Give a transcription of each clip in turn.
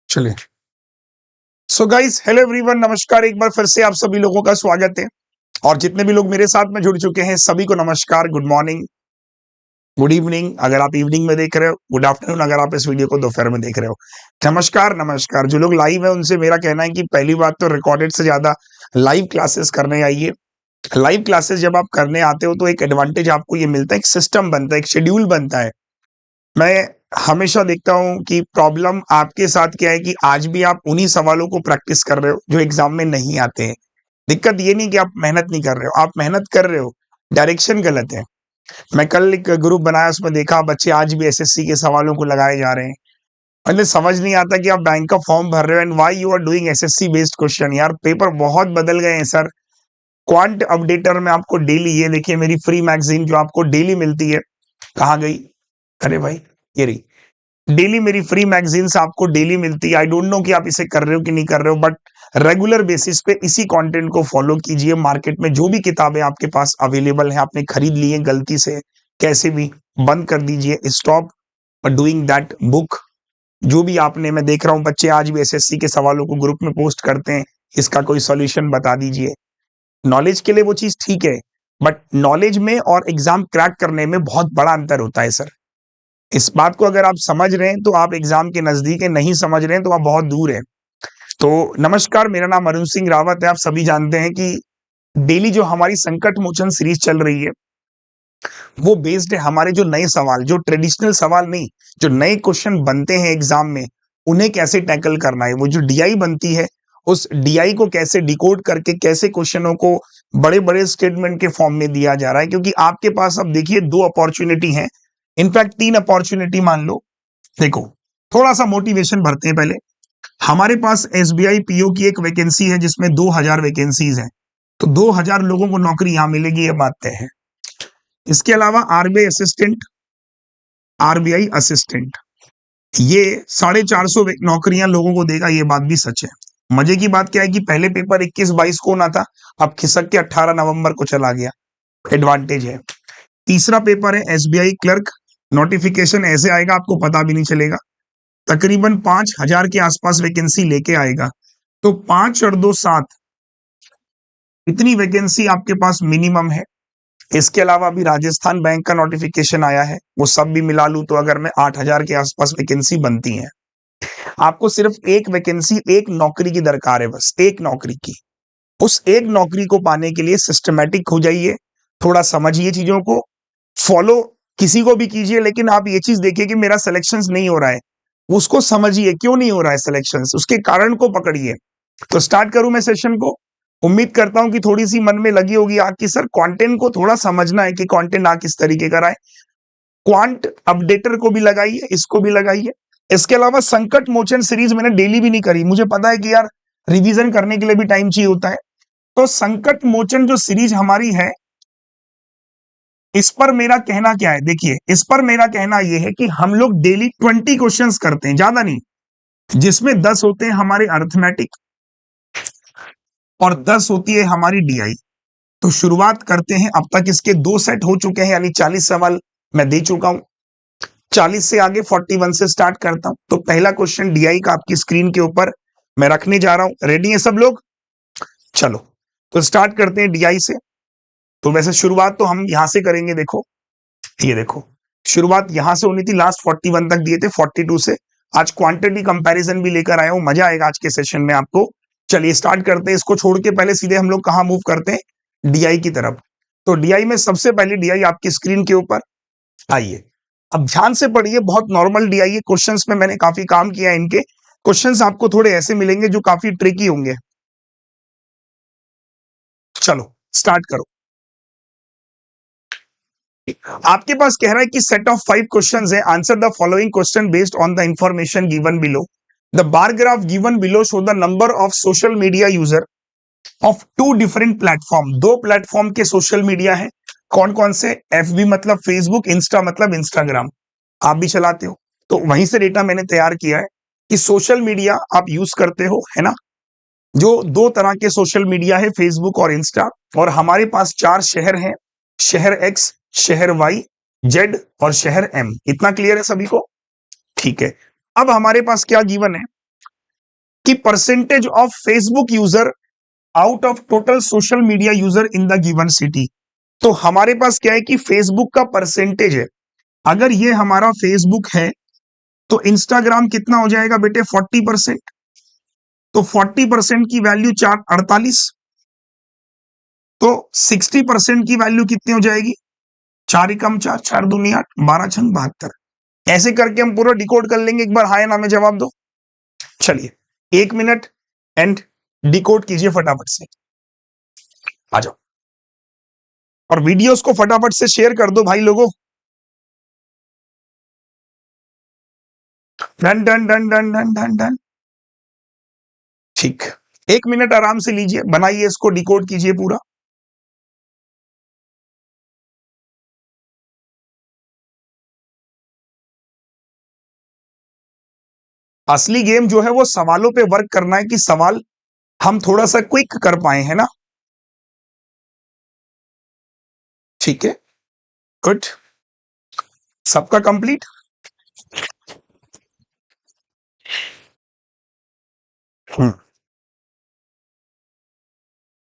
चलिए, so guys, hello everyone, नमस्कार। एक बार फिर से आप सभी लोगों का स्वागत है। और जितने भी लोग मेरे साथ में जुड़ चुके हैं सभी को नमस्कार, गुड मॉर्निंग, गुड इवनिंग अगर आप इवनिंग में देख रहे हो, गुड आफ्टरनून अगर आप इस वीडियो को दोपहर में देख रहे हो। नमस्कार नमस्कार। जो लोग लाइव है उनसे मेरा कहना है कि पहली बात तो रिकॉर्डेड से ज्यादा लाइव क्लासेस करने आइए। लाइव क्लासेस जब आप करने आते हो तो एक एडवांटेज आपको ये मिलता है, एक सिस्टम बनता है, एक शेड्यूल बनता है। मैं हमेशा देखता हूं कि प्रॉब्लम आपके साथ क्या है कि आज भी आप उन्हीं सवालों को प्रैक्टिस कर रहे हो जो एग्जाम में नहीं आते हैं। दिक्कत ये नहीं कि आप मेहनत नहीं कर रहे हो, आप मेहनत कर रहे हो, डायरेक्शन गलत है। मैं कल एक ग्रुप बनाया, उसमें देखा बच्चे आज भी एसएससी के सवालों को लगाए जा रहे हैं। मतलब समझ नहीं आता कि आप बैंक का फॉर्म भर रहे हो and why you are doing SSC based question. यार पेपर बहुत बदल गए हैं सर। क्वांट अपडेटर में आपको डेली, ये देखिए मेरी फ्री मैगजीन जो आपको डेली मिलती है, कहाँ गई? अरे भाई, ये रही। डेली मेरी फ्री मैगजीन्स आपको डेली मिलती है। आई डोंट नो कि आप इसे कर रहे हो कि नहीं कर रहे हो, बट रेगुलर बेसिस पे इसी कंटेंट को फॉलो कीजिए। मार्केट में जो भी किताबें आपके पास अवेलेबल हैं, आपने खरीद ली है गलती से, कैसे भी बंद कर दीजिए। Stop doing that book. जो भी आपने, मैं देख रहा हूँ बच्चे आज भी एसएससी के सवालों को ग्रुप में पोस्ट करते हैं, इसका कोई सॉल्यूशन बता दीजिए। नॉलेज के लिए वो चीज ठीक है, बट नॉलेज में और एग्जाम क्रैक करने में बहुत बड़ा अंतर होता है सर। इस बात को अगर आप समझ रहे हैं तो आप एग्जाम के नजदीक है, नहीं समझ रहे हैं तो आप बहुत दूर है। तो नमस्कार, मेरा नाम अरुण सिंह रावत है। आप सभी जानते हैं कि डेली जो हमारी संकट मोचन सीरीज चल रही है वो बेस्ड है हमारे जो नए सवाल, जो ट्रेडिशनल सवाल नहीं, जो नए क्वेश्चन बनते हैं एग्जाम में, उन्हें कैसे टैकल करना है। वो जो डीआई बनती है, उस डीआई को कैसे डिकोड करके कैसे क्वेश्चनों को बड़े बड़े स्टेटमेंट के फॉर्म में दिया जा रहा है। क्योंकि आपके पास अब देखिए दो अपॉर्चुनिटी है, इनफैक्ट तीन अपॉर्चुनिटी मान लो। देखो, थोड़ा सा मोटिवेशन भरते हैं पहले। हमारे पास एसबीआई पीओ की एक वैकेंसी है जिसमें 2000 वैकेंसीज हैं, तो 2000 लोगों को नौकरी यहां मिलेगी, ये बात तय है। इसके अलावा आरबीआई असिस्टेंट, ये 450 नौकरियां लोगों को देगा, ये बात भी सच है। मजे की बात क्या है कि पहले पेपर 21-22 को ना था, अब खिसक के 18 नवंबर को चला गया। एडवांटेज है। तीसरा पेपर है एसबीआई क्लर्क, नोटिफिकेशन ऐसे आएगा आपको पता भी नहीं चलेगा। तकरीबन 5000 के आसपास वैकेंसी लेके आएगा। तो 5 और 2 7, इतनी वैकेंसी आपके पास मिनिमम है। इसके अलावा अभी राजस्थान बैंक का नोटिफिकेशन आया है, वो सब भी मिला लूं तो अगर मैं 8000 के आसपास वैकेंसी बनती है। आपको सिर्फ एक वैकेंसी, एक नौकरी की दरकार है, बस एक नौकरी की। उस एक नौकरी को पाने के लिए सिस्टमैटिक हो जाइए, थोड़ा समझिए चीजों को, फॉलो किसी को भी कीजिए, लेकिन आप ये चीज देखिए कि मेरा सिलेक्शन नहीं हो रहा है, उसको समझिए क्यों नहीं हो रहा है सिलेक्शन, उसके कारण को पकड़िए। तो स्टार्ट करूं मैं सेशन को। उम्मीद करता हूं कि थोड़ी सी मन में लगी होगी आग की, सर कंटेंट को थोड़ा समझना है कि कंटेंट आग किस तरीके का रहा है। क्वांट अपडेटर को भी लगाइए, इसको भी लगाइए। इसके अलावा संकट मोचन सीरीज मैंने डेली भी नहीं करी, मुझे पता है कि यार रिवीजन करने के लिए भी टाइम चाहिए होता है। तो संकट मोचन जो सीरीज हमारी है, इस पर मेरा कहना क्या है, देखिए इस पर मेरा कहना यह है कि हम लोग डेली 20 क्वेश्चंस करते हैं, ज्यादा नहीं, जिसमें 10 होते हैं हमारे अर्थमेटिक और 10 होती है हमारी डीआई। तो शुरुआत करते हैं। अब तक इसके 2 सेट हो चुके हैं, यानी 40 सवाल मैं दे चुका हूं। 40 से आगे 41 से स्टार्ट करता हूं। तो पहला क्वेश्चन डीआई का आपकी स्क्रीन के ऊपर मैं रखने जा रहा हूं। रेडी है सब लोग? चलो, तो स्टार्ट करते हैं डीआई से। तो वैसे शुरुआत तो हम यहां से करेंगे। देखो, ये देखो, शुरुआत यहां से होनी थी, लास्ट 41 तक दिए थे, 42 से आज क्वांटिटी कंपैरिजन भी लेकर आया हूं, मजा आएगा आज के सेशन में आपको। चलिए स्टार्ट करते हैं। इसको छोड़ के पहले सीधे हम लोग कहां मूव करते हैं, डीआई की तरफ। तो डीआई में सबसे पहले डीआई आपकी स्क्रीन के ऊपर आइए। अब ध्यान से पढ़िए, बहुत नॉर्मल डीआई है। क्वेश्चंस में मैंने काफी काम किया है, इनके क्वेश्चंस आपको थोड़े ऐसे मिलेंगे जो काफी ट्रिकी होंगे। चलो स्टार्ट करो। आपके पास कह रहा है कि सेट ऑफ 5 क्वेश्चंस है, answer the following question based on the information given below. The bar graph given below show the number of social media user of 2 different platform. 2 platform के सोशल मीडिया है, कौन कौन से? FB मतलब Facebook, Insta मतलब Instagram. आप भी चलाते हो तो वहीं से डेटा मैंने तैयार किया है कि सोशल मीडिया आप यूज करते हो, है ना। जो 2 तरह के सोशल मीडिया है, फेसबुक और इंस्टा, और हमारे पास 4 शहर हैं, शहर एक्स, शहर वाई, जेड और शहर एम। इतना क्लियर है सभी को? ठीक है। अब हमारे पास क्या गिवन है कि percentage of Facebook user out of total social media user in the given city. तो हमारे पास क्या है कि फेसबुक का परसेंटेज है। अगर ये हमारा फेसबुक है तो इंस्टाग्राम कितना हो जाएगा बेटे? 40%। तो 40% की वैल्यू 48, तो 60% की वैल्यू कितनी हो जाएगी? 4 एकम 4, 4 दूनी 8, 12 छंग 72। ऐसे करके हम पूरा डिकोड कर लेंगे। एक बार हाय ना में जवाब दो। चलिए 1 मिनट एंड डिकोड कीजिए फटाफट से। आ जाओ और वीडियोस को फटाफट से शेयर कर दो भाई लोगों। Done done done done done done done. ठीक, 1 मिनट आराम से लीजिए, बनाइए इसको, डिकोड कीजिए पूरा। असली गेम जो है वो सवालों पे वर्क करना है कि सवाल हम थोड़ा सा क्विक कर पाए, है ना। ठीक है, गुड। सबका कंप्लीट?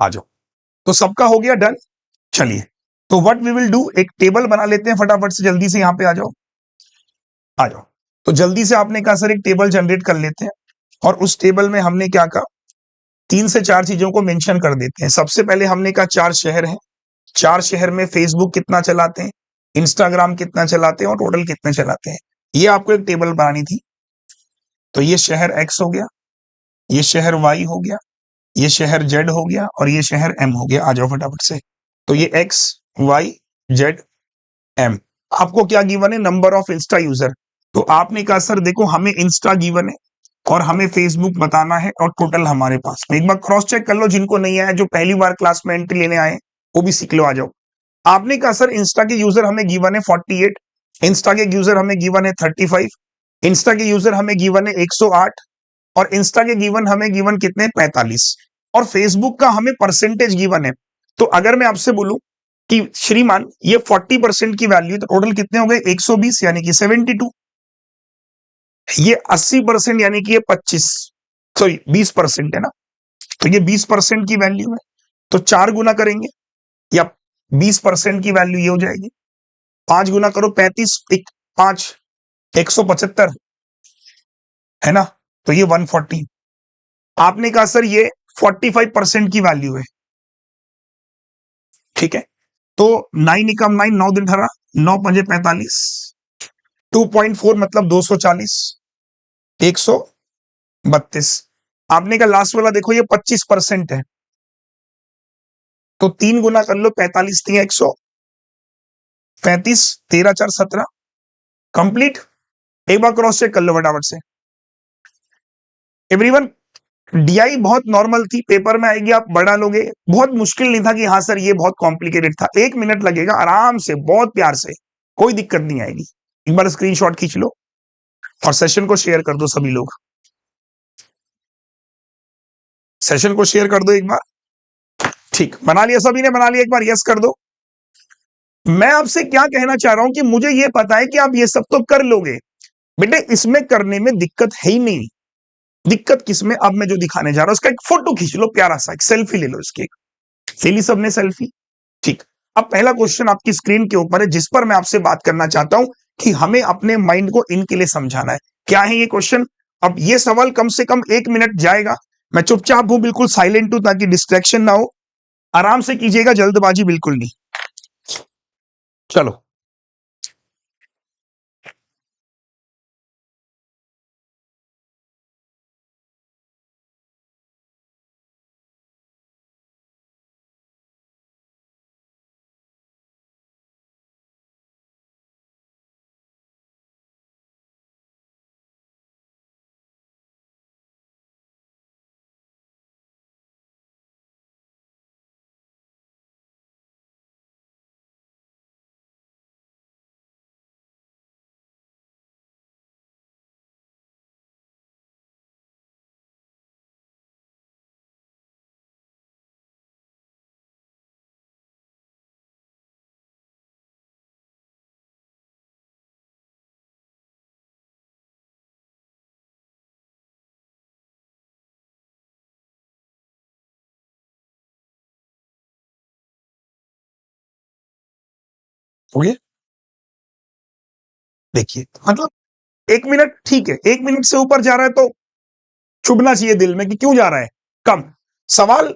आ जाओ। तो सबका हो गया डन। चलिए तो व्हाट वी विल डू, एक टेबल बना लेते हैं फटाफट से। जल्दी से यहां पे आ जाओ, आ जाओ। तो जल्दी से आपने कहा सर एक टेबल जनरेट कर लेते हैं, और उस टेबल में हमने क्या कहा, 3 से 4 चीजों को मेंशन कर देते हैं। सबसे पहले हमने कहा 4 शहर हैं, 4 शहर में फेसबुक कितना चलाते हैं, इंस्टाग्राम कितना चलाते हैं और टोटल कितने चलाते हैं। ये आपको एक टेबल बनानी थी। तो ये शहर एक्स हो गया, ये शहर वाई हो गया, ये शहर जेड हो गया और ये शहर एम हो गया। आ जाओ फटाफट से। तो ये एक्स वाई जेड एम। आपको क्या गिवन है? Number of Insta user. तो आपने कहा सर देखो हमें इंस्टा गिवन है और हमें फेसबुक बताना है और टोटल हमारे पास। एक बार क्रॉस चेक कर लो, जिनको नहीं आया, जो पहली बार क्लास में एंट्री लेने आए वो भी सीख लो। आ जाओ। आपने कहा सर इंस्टा के यूजर हमें गिवन है 48, इंस्टा के यूजर हमें गिवन है 35, इंस्टा के यूजर हमें गिवन है 108 और इंस्टा के गिवन हमें गिवन कितने? 45। और फेसबुक का हमें परसेंटेज गिवन है। तो अगर मैं आपसे बोलूं कि श्रीमान ये 40% की वैल्यू, तो टोटल कितने हो गए? 120 यानी कि 72। ये 80% यानी कि ये 20% है ना। तो ये 20% की वैल्यू है, तो 4 गुना करेंगे या 20% की वैल्यू ये हो जाएगी। 5 गुना करो, 35 5 175 है ना। तो ये 140। आपने कहा सर ये 45% की वैल्यू है। ठीक है, तो 9 एकम 9, 9 दिन 18, 9 पंजे 45, 2.4 मतलब 240, 132। आपने कहा लास्ट वाला देखो ये 25% है, तो 3 गुना कर लो, 45 3 135, 13 4 17। कंप्लीट। एक बार क्रॉस चेक कर लो फटाफट से एवरीवन। डीआई बहुत नॉर्मल थी, पेपर में आएगी आप बढ़ा लोगे। बहुत मुश्किल नहीं था कि हाँ सर ये बहुत कॉम्प्लिकेटेड था। 1 मिनट लगेगा, आराम से बहुत प्यार से, कोई दिक्कत नहीं आएगी। एक बार स्क्रीनशॉट खींच लो और सेशन को शेयर कर दो सभी लोग। सेशन को शेयर कर दो एक बार। ठीक, बना लिया सभी ने? बना लिया? एक बार यस कर दो। मैं आपसे क्या कहना चाह रहा हूं कि मुझे ये पता है कि आप ये सब तो कर लोगे बेटे, इसमें करने में दिक्कत है ही नहीं। दिक्कत किसमें? अब मैं जो दिखाने जा रहा हूं उसका एक फोटो खींच लो, प्यारा सा एक सेल्फी ले लो इसकी। ले ली सबने सेल्फी? ठीक। अब पहला क्वेश्चन आपकी स्क्रीन के ऊपर है, जिस पर मैं आपसे बात करना चाहता हूं कि हमें अपने माइंड को इनके लिए समझाना है। क्या है ये क्वेश्चन? अब ये सवाल कम से कम 1 मिनट जाएगा। मैं चुपचाप हूं, बिल्कुल साइलेंट हूं ताकि डिस्ट्रैक्शन ना हो। आराम से कीजिएगा, जल्दबाजी बिल्कुल नहीं। चलो हो गया। देखिए मतलब 1 मिनट ठीक है, 1 मिनट से ऊपर जा रहा है तो चुभना चाहिए दिल में कि क्यों जा रहा है कम। सवाल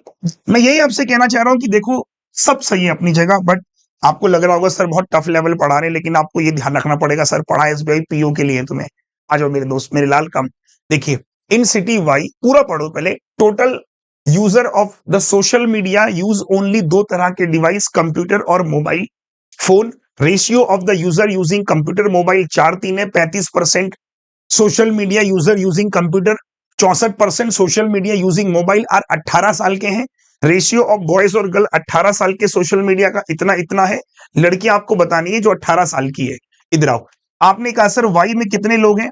मैं यही आपसे कहना चाह रहा हूं कि देखो सब सही है अपनी जगह, बट आपको लग रहा होगा सर बहुत टफ लेवल पढ़ा रहे हैं, लेकिन आपको ये ध्यान रखना पड़ेगा सर पढ़ा एसबीआई पीओ के लिए तुम्हें। आ जाओ मेरे दोस्त मेरे लाल कम। देखिए इन सिटी वाई पूरा पढ़ो पहले। Total user of the social media use only 2 तरह के डिवाइस, कंप्यूटर और mobile phone. Ratio of the user using computer mobile 4-3 है, 35%। Social media user using computer 64%। Social media using mobile are 18 साल के हैं। रेशियो ऑफ बॉयज और girl 18 साल के सोशल मीडिया का इतना इतना है। लड़की आपको बतानी है जो 18 साल की है। इधर आओ। आपने कहा सर वाई में कितने लोग हैं?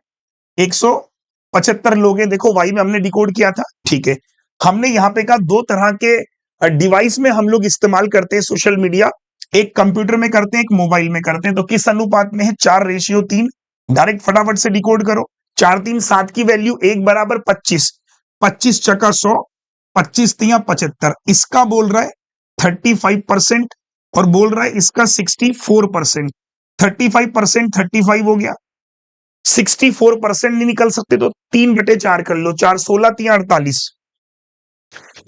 175 लोग हैं। देखो वाई में हमने डिकोड किया था, ठीक है। हमने यहाँ पे कहा 2 तरह के डिवाइस में हम लोग इस्तेमाल करते हैं सोशल मीडिया। एक कंप्यूटर में करते हैं, एक मोबाइल में करते हैं। तो किस अनुपात में है? 4:3। डायरेक्ट फटाफट से डिकोड करो। 4-3-7 की वैल्यू 1 = 25। 25 चका 100, 25 × 3 = 75। इसका बोल रहा है 35% और बोल रहा है इसका 64%। 35% 35 हो गया। 64% नहीं निकल सकते तो 3/4 कर लो। 4-16-3 = 48।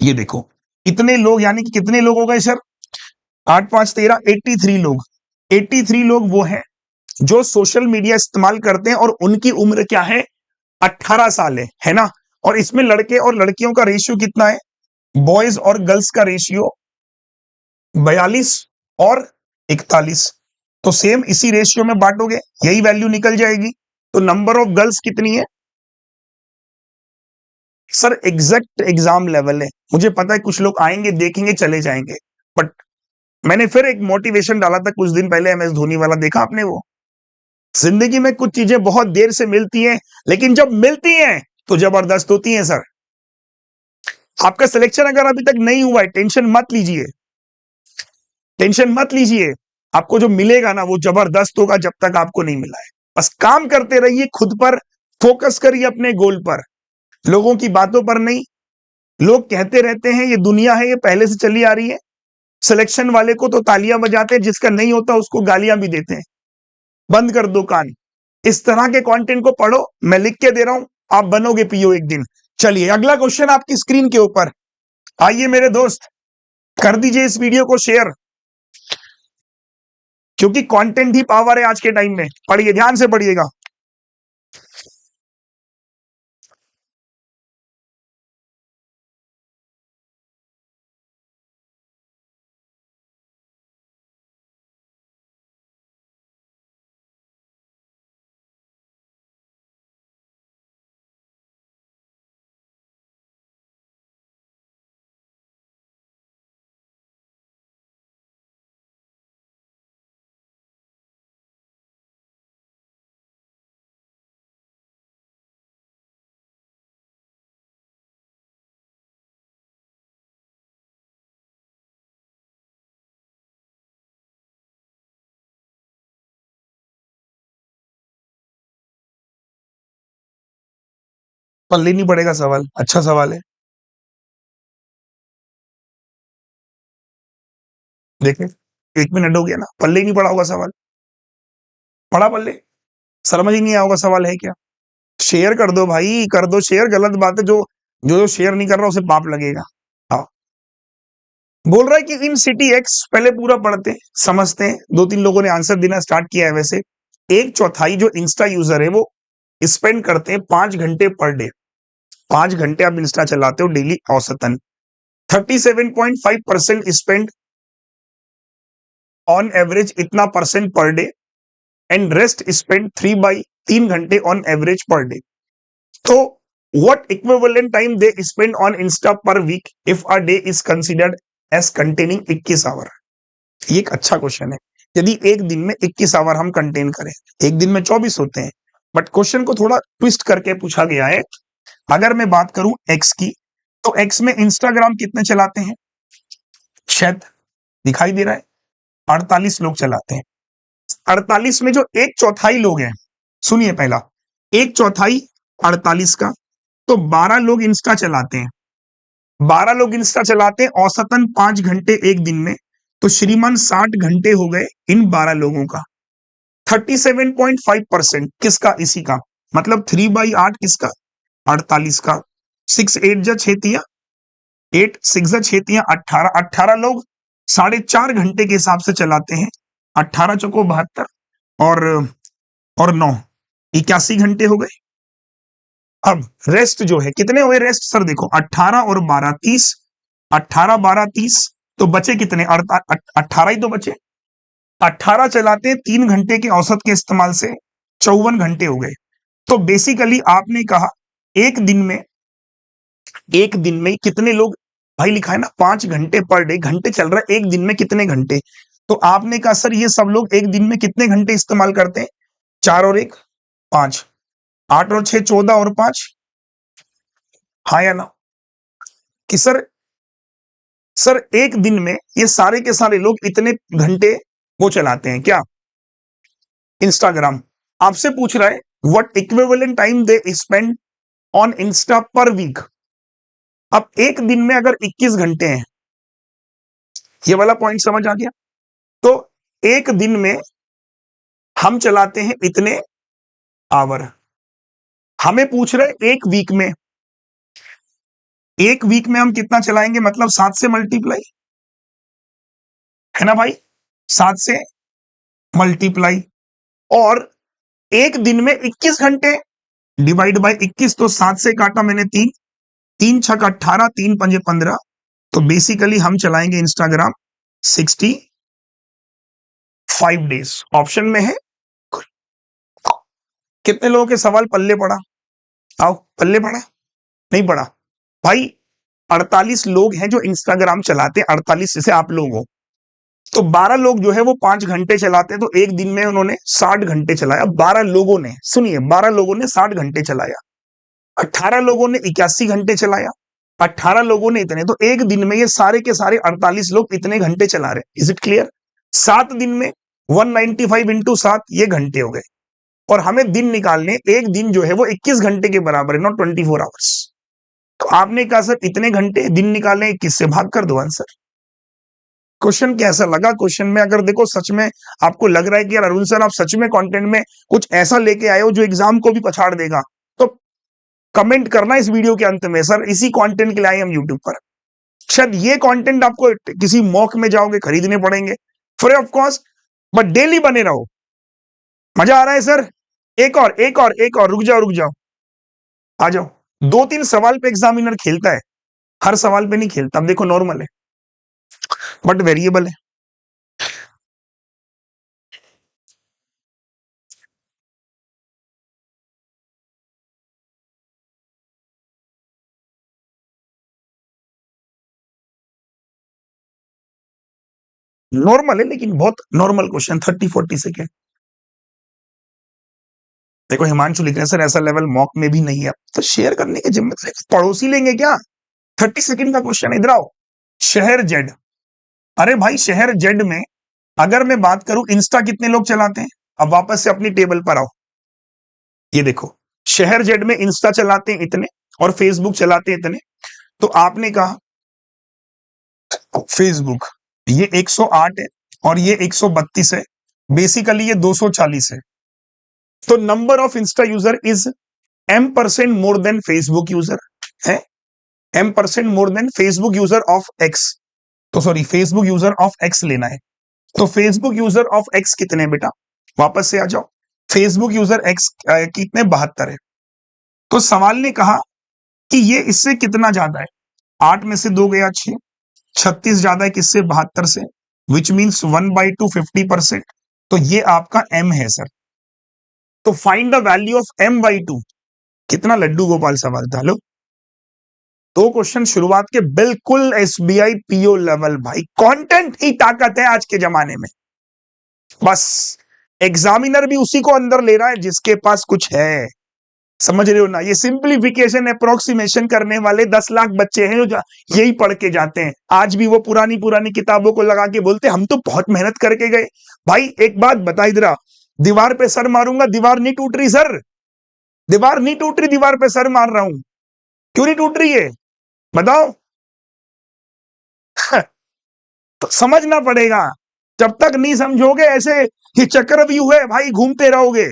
ये देखो इतने लोग, यानी कि कितने लोग हो गए सर? 8-5-13 83 लोग। 83 लोग वो हैं जो सोशल मीडिया इस्तेमाल करते हैं और उनकी उम्र क्या है? 18 साल है ना। और इसमें लड़के और लड़कियों का रेशियो कितना है? बॉयज और गर्ल्स का रेशियो 42 और 41। तो सेम इसी रेशियो में बांटोगे, यही वैल्यू निकल जाएगी। तो नंबर ऑफ गर्ल्स कितनी है? सर एग्जैक्ट एग्जाम लेवल है, मुझे पता है कुछ लोग आएंगे देखेंगे चले जाएंगे, बट मैंने फिर एक मोटिवेशन डाला था कुछ दिन पहले, एमएस धोनी वाला, देखा आपने वो? जिंदगी में कुछ चीजें बहुत देर से मिलती हैं, लेकिन जब मिलती हैं तो जबरदस्त होती हैं सर। आपका सिलेक्शन अगर अभी तक नहीं हुआ है, टेंशन मत लीजिए, टेंशन मत लीजिए। आपको जो मिलेगा ना वो जबरदस्त होगा जब तक आपको नहीं मिला है। बस काम करते रहिए, खुद पर फोकस करिए, अपने गोल पर, लोगों की बातों पर नहीं। लोग कहते रहते हैं ये दुनिया है, ये पहले से चली आ रही है। सिलेक्शन वाले को तो तालियां बजाते हैं, जिसका नहीं होता उसको गालियां भी देते हैं। बंद कर दो कान। इस तरह के कंटेंट को पढ़ो, मैं लिख के दे रहा हूं, आप बनोगे पीओ एक दिन। चलिए अगला क्वेश्चन आपकी स्क्रीन के ऊपर। आइए मेरे दोस्त, कर दीजिए इस वीडियो को शेयर, क्योंकि कंटेंट ही पावर है आज के टाइम में। पढ़िए, ध्यान से पढ़िएगा। पल्ले नहीं पड़ेगा सवाल, अच्छा सवाल है। देखें 1 मिनट हो गया ना, पल्ले ही नहीं पड़ा होगा सवाल। पढ़ा पल्ले? समझ ही नहीं आया होगा सवाल है क्या। शेयर कर दो भाई, कर दो शेयर। गलत बात है, जो जो शेयर नहीं कर रहा उसे पाप लगेगा। हाँ। बोल रहा है कि इन सिटी एक्स, पहले पूरा पढ़ते हैं, समझते हैं। 2-3 लोगों ने आंसर देना स्टार्ट किया है। वैसे 1/4 जो इंस्टा यूजर है वो स्पेंड करते हैं 5 घंटे पर डे। 5 घंटे आप इंस्टा चलाते हो डेली औसतन। 37.5% स्पेंड ऑन एवरेज, इतना percent per day. And rest spend 3 घंटे ऑन एवरेज पर डे। तो what equivalent time they spend on Insta per week if a day is considered as containing 21 hour? ये एक अच्छा question है। यदि एक दिन में 21 आवर हम कंटेन करें, एक दिन में 24 होते हैं, बट क्वेश्चन को थोड़ा ट्विस्ट करके पूछा गया है। अगर मैं बात करूं एक्स की, तो एक्स में इंस्टाग्राम कितने चलाते हैं? शायद दिखाई दे रहा है, 48 लोग चलाते हैं। 48 में जो 1/4 लोग हैं, सुनिए पहला, 1/4 48 का, तो 12 लोग इंस्टा चलाते हैं। 12 लोग इंस्टा चलाते हैं औसतन 5 घंटे एक दिन में। तो श्रीमान 60 घंटे हो गए इन 12 लोगों का। 37.5% किसका? इसी का। मतलब 3/8 किसका? 48 का। 6 8 जा 6 8 6 जा 6 18। 18 लोग 4.5 घंटे के हिसाब से चलाते हैं। 18 चौको 72 और 9 81 घंटे हो गए। अब रेस्ट जो है, कितने हुए रेस्ट सर? देखो 18 और 12 30, 18 12 30, तो बचे कितने? 18 ही तो बचे। 18 चलाते हैं 3 घंटे के औसत के इस्तेमाल से, 54 घंटे हो गए। तो बेसिकली आपने कहा एक दिन में कितने लोग, भाई लिखा है ना 5 घंटे पर डे, घंटे चल रहा है, एक दिन में कितने घंटे। तो आपने कहा सर ये सब लोग एक दिन में कितने घंटे इस्तेमाल करते हैं? 4 और 1 5, 8 और 6 14 और 5, हाँ या ना? कि सर एक दिन में ये सारे के सारे लोग इतने घंटे वो चलाते हैं क्या? इंस्टाग्राम। आपसे पूछ रहा है what equivalent time they spend on insta पर वीक। अब एक दिन में अगर 21 घंटे हैं, ये वाला पॉइंट समझ आ गया? तो एक दिन में हम चलाते हैं इतने आवर। हमें पूछ रहे एक वीक में हम कितना चलाएंगे, मतलब 7 से मल्टीप्लाई, है ना भाई? 7 से मल्टीप्लाई, और एक दिन में 21 घंटे डिवाइड बाय 21, तो 7 से काटा मैंने 3, 3 छक 18, 3 पंजे 15। तो बेसिकली हम चलाएंगे इंस्टाग्राम 65 डेज। ऑप्शन में है। कितने लोगों के सवाल पल्ले पड़ा? आओ, पल्ले पड़ा? नहीं पड़ा भाई। 48 लोग हैं जो इंस्टाग्राम चलाते हैं, 48 जैसे आप लोग हो। तो 12 लोग जो है वो 5 घंटे चलाते हैं, तो एक दिन में उन्होंने 60 घंटे चलाया। 12 लोगों ने, सुनिए, 12 लोगों ने 60 घंटे चलाया। 18 लोगों ने 81 घंटे चलाया। 18 लोगों ने इतने, तो एक दिन में ये सारे के सारे 48 लोग इतने घंटे चला रहे। Is it clear? 7 दिन में 195 इंटू 7 ये घंटे हो गए। और हमें दिन निकालने, एक दिन जो है वो 21 घंटे के बराबर है, नॉट 24 आवर्स। तो आपने कहा सर इतने घंटे, दिन निकालने 21 से भाग कर दो आंसर। क्वेश्चन कैसा लगा? क्वेश्चन में अगर देखो सच में आपको लग रहा है कि यार अरुण सर आप सच में कंटेंट में कुछ ऐसा लेके आए हो जो एग्जाम को भी पछाड़ देगा, तो कमेंट करना इस वीडियो के अंत में, सर इसी कंटेंट के लिए आए हम यूट्यूब पर। शायद ये कंटेंट आपको किसी मॉक में जाओगे खरीदने पड़ेंगे free of cost, but daily बने रहो। मजा आ रहा है सर? एक और रुक जाओ, आ जाओ। 2-3 सवाल पे एग्जामिनर खेलता है, हर सवाल पे नहीं खेलता। अब देखो नॉर्मल है बट वेरिएबल है। नॉर्मल है, लेकिन बहुत नॉर्मल क्वेश्चन, 30-40 सेकेंड। देखो हिमांशु लिख रहे हैं सर ऐसा लेवल मॉक में भी नहीं है, तो शेयर करने की जिम्मेदारी पड़ोसी लेंगे क्या? 30 सेकंड का क्वेश्चन। इधर आओ। शहर जेड, अरे भाई शहर जेड में अगर मैं बात करूं इंस्टा कितने लोग चलाते हैं? अब वापस से अपनी टेबल पर आओ। ये देखो शहर जेड में इंस्टा चलाते हैं इतने और फेसबुक चलाते हैं इतने। तो आपने कहा फेसबुक ये 108 है और ये 132 है, बेसिकली ये 240 है। तो number of Insta user is m% more than Facebook user है, m% more than Facebook user of X, तो sorry Facebook user of X लेना है। तो फेसबुक यूजर ऑफ एक्स कितने बेटा, वापस से आ जाओ, फेसबुक यूजर एक्स कितने 72 है। तो सवाल ने कहा कि ये इससे कितना ज्यादा है, 8 में से 2 गया 6, 36 ज्यादा है किससे 72 से, विच मीन्स 1/2 50%। तो ये आपका m है सर। तो find the value of m/2, कितना लड्डू गोपाल सवाल था। लो 2 क्वेश्चन शुरुआत के बिल्कुल एसबीआई पीओ लेवल, भाई कंटेंट की ताकत है आज के जमाने में। बस एग्जामिनर भी उसी को अंदर ले रहा है जिसके पास कुछ है, समझ रहे हो ना। ये सिंप्लीफिकेशन अप्रोक्सीमेशन करने वाले 10 लाख बच्चे हैं जो यही पढ़ के जाते हैं। आज भी वो पुरानी पुरानी किताबों को लगा के बोलते हम तो बहुत मेहनत करके गए। भाई एक बात बता, इधर दीवार पे सर मारूंगा, दीवार नहीं टूट रही सर, दीवार नहीं टूट रही, दीवार पे सर मार रहा हूं, क्यों नहीं टूट रही है बताओ। तो समझना पड़ेगा, जब तक नहीं समझोगे ऐसे ये चक्रव्यूह है भाई, घूमते रहोगे।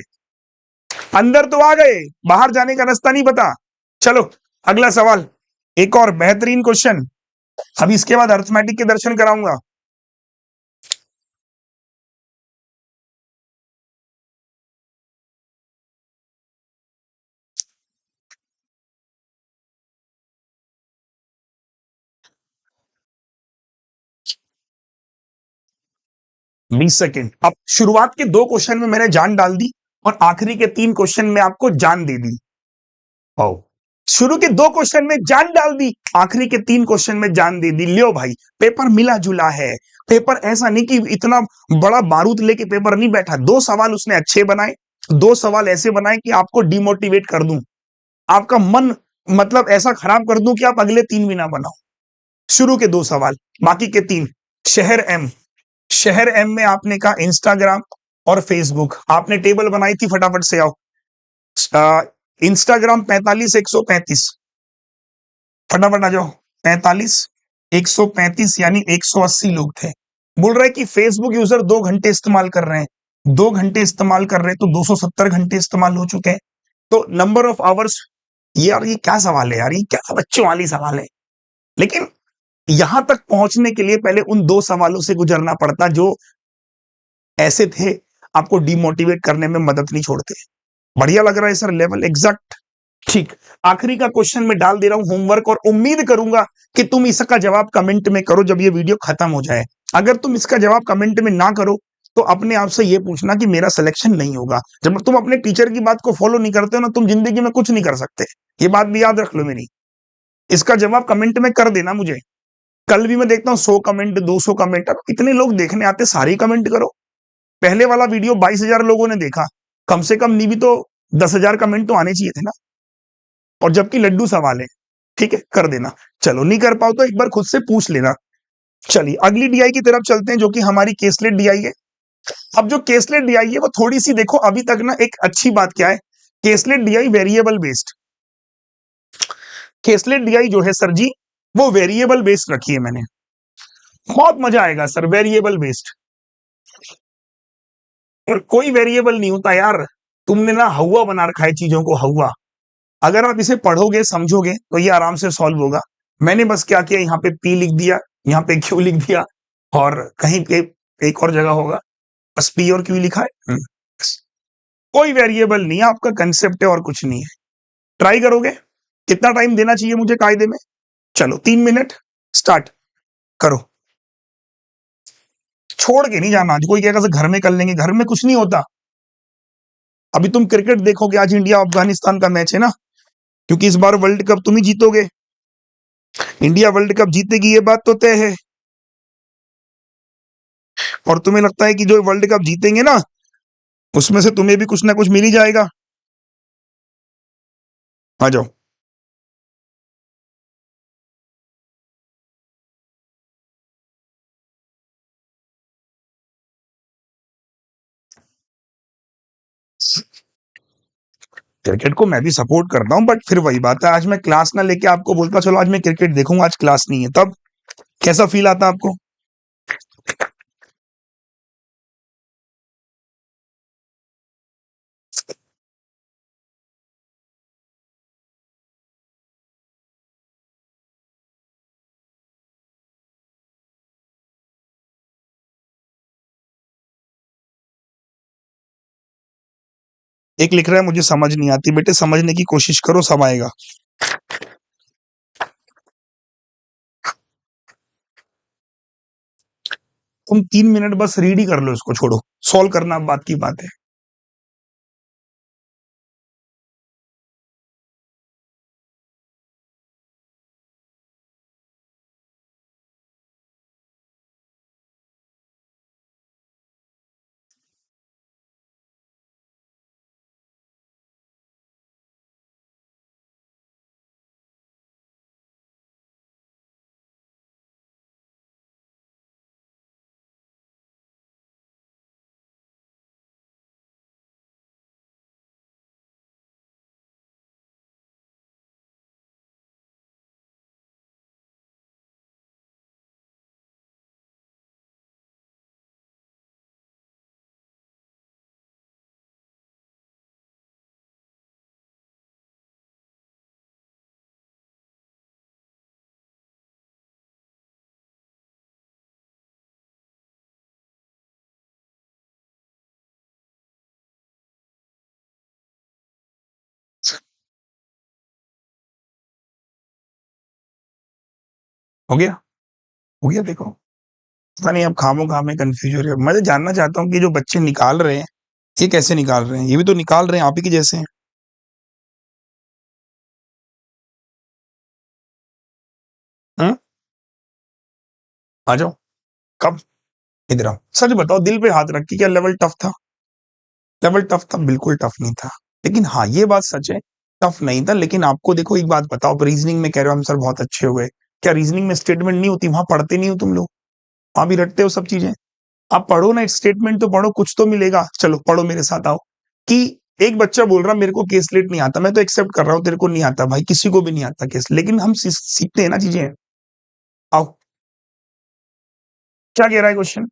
अंदर तो आ गए, बाहर जाने का रास्ता नहीं पता। चलो अगला सवाल, एक और बेहतरीन क्वेश्चन, अभी इसके बाद अर्थमेटिक के दर्शन कराऊंगा। बीस सेकेंड। अब शुरुआत के 2 क्वेश्चन में मैंने जान डाल दी और आखिरी के 3 क्वेश्चन में आपको जान दे दी। ओ, शुरू के 2 क्वेश्चन में जान डाल दी, आखिरी के 3 क्वेश्चन में जान दे दी। लियो भाई पेपर मिला जुला है, पेपर ऐसा नहीं कि इतना बड़ा बारूद लेके पेपर नहीं बैठा। 2 सवाल उसने अच्छे बनाए, 2 सवाल ऐसे बनाए कि आपको डिमोटिवेट कर दूं, आपका मन मतलब ऐसा खराब कर दूं कि आप अगले 3 भी ना बनाओ। शुरू के 2 सवाल, बाकी के 3। शहर एम, शहर एम में आपने कहा इंस्टाग्राम और फेसबुक, आपने टेबल बनाई थी, फटाफट से आओ। इंस्टाग्राम 45 135, फटाफट आ जाओ। 45 135 यानी 180 लोग थे। बोल रहे कि फेसबुक यूजर 2 घंटे इस्तेमाल कर रहे हैं, 2 घंटे इस्तेमाल कर रहे हैं तो 270 घंटे इस्तेमाल हो चुके हैं। तो नंबर ऑफ आवर्स, यार ये क्या सवाल है यार, ये क्या बच्चों वाली सवाल है। लेकिन यहां तक पहुंचने के लिए पहले उन 2 सवालों से गुजरना पड़ता जो ऐसे थे आपको डिमोटिवेट करने में मदद नहीं छोड़ते। बढ़िया लग रहा है सर लेवल एग्जैक्ट, ठीक। आखिरी का क्वेश्चन मैं डाल दे रहा हूं होमवर्क, और उम्मीद करूंगा कि तुम इसका जवाब कमेंट में करो जब ये वीडियो खत्म हो जाए। अगर तुम इसका जवाब कमेंट में ना करो तो अपने आप से ये पूछना कि मेरा सिलेक्शन नहीं होगा। जब तुम अपने टीचर की बात को फॉलो नहीं करते हो ना, तुम जिंदगी में कुछ नहीं कर सकते। ये बात भी याद रख लो मेरी। इसका जवाब कमेंट में कर देना मुझे। कल भी मैं देखता हूँ 100 कमेंट 200 कमेंट, अब इतने लोग देखने आते, सारे कमेंट करो। पहले वाला वीडियो 22,000 लोगों ने देखा, कम से कम नहीं भी तो 10,000 कमेंट तो आने चाहिए थे ना। और जबकि लड्डू सवाल है, ठीक है कर देना। चलो नहीं कर पाओ तो एक बार खुद से पूछ लेना। चलिए अगली डीआई की तरफ चलते हैं जो कि हमारी केसलेट डीआई है। अब जो केसलेट डीआई है वो थोड़ी सी देखो, अभी तक ना एक अच्छी बात क्या है, caselet DI variable based, caselet DI जो है सर जी वो वेरिएबल बेस्ड रखी है मैंने। बहुत मजा आएगा सर वेरिएबल बेस्ड, और कोई वेरिएबल नहीं होता यार। तुमने ना हवा बना रखा है चीजों को, हवा। अगर आप इसे पढ़ोगे समझोगे तो ये आराम से सॉल्व होगा। मैंने बस क्या किया, यहाँ पे पी लिख दिया, यहाँ पे क्यू लिख दिया, और कहीं पे एक और जगह होगा बस पी और क्यू लिखा है। बस। कोई वेरिएबल नहीं है, आपका कंसेप्ट है और कुछ नहीं है। ट्राई करोगे, कितना टाइम देना चाहिए मुझे कायदे में, चलो 3 मिनट, स्टार्ट करो। छोड़ के नहीं जाना, कोई कहेगा घर में कर लेंगे, घर में कुछ नहीं होता। अभी तुम क्रिकेट देखोगे, आज इंडिया अफगानिस्तान का मैच है ना, क्योंकि इस बार वर्ल्ड कप तुम ही जीतोगे, इंडिया वर्ल्ड कप जीतेगी ये बात तो तय है। और तुम्हें लगता है कि जो वर्ल्ड कप जीतेंगे ना उसमें से तुम्हें भी कुछ ना कुछ मिल ही जाएगा। आ जाओ। क्रिकेट को मैं भी सपोर्ट करता हूं, बट फिर वही बात है, आज मैं क्लास ना लेके आपको बोलता चलो आज मैं क्रिकेट देखूंगा, आज क्लास नहीं है, तब कैसा फील आता आपको। एक लिख रहा है मुझे समझ नहीं आती। बेटे समझने की कोशिश करो, सब आएगा। तुम 3 मिनट बस रीड ही कर लो, इसको छोड़ो, सॉल्व करना अब बात की बात है। हो गया, हो गया। देखो पता नहीं, अब खामो खामे कंफ्यूज हो रहे हो। मैं तो जानना चाहता हूँ कि जो बच्चे निकाल रहे हैं ये कैसे निकाल रहे हैं। ये भी तो निकाल रहे हैं आप ही के जैसे हैं। हाँ? आ जाओ। कब? इधर आओ, सच बताओ, दिल पे हाथ रख के, क्या लेवल टफ था? लेवल टफ था? बिल्कुल टफ नहीं था। लेकिन हाँ, ये बात सच है, टफ नहीं था। लेकिन आपको देखो एक बात बताओ, आप रीजनिंग में कह रहे हो हम सर बहुत अच्छे हो गए, क्या रीजनिंग में स्टेटमेंट नहीं होती? वहां पढ़ते नहीं हो तुम लोग? वहां भी रटते हो सब चीजें। आप पढ़ो ना, स्टेटमेंट तो पढ़ो, कुछ तो मिलेगा। चलो पढ़ो, मेरे साथ आओ। कि एक बच्चा बोल रहा मेरे को केसलेट नहीं आता, मैं तो एक्सेप्ट कर रहा हूँ तेरे को नहीं आता भाई, किसी को भी नहीं आता केस, लेकिन हम सीखते हैं ना चीजें। आओ, क्या कह रहा है क्वेश्चन?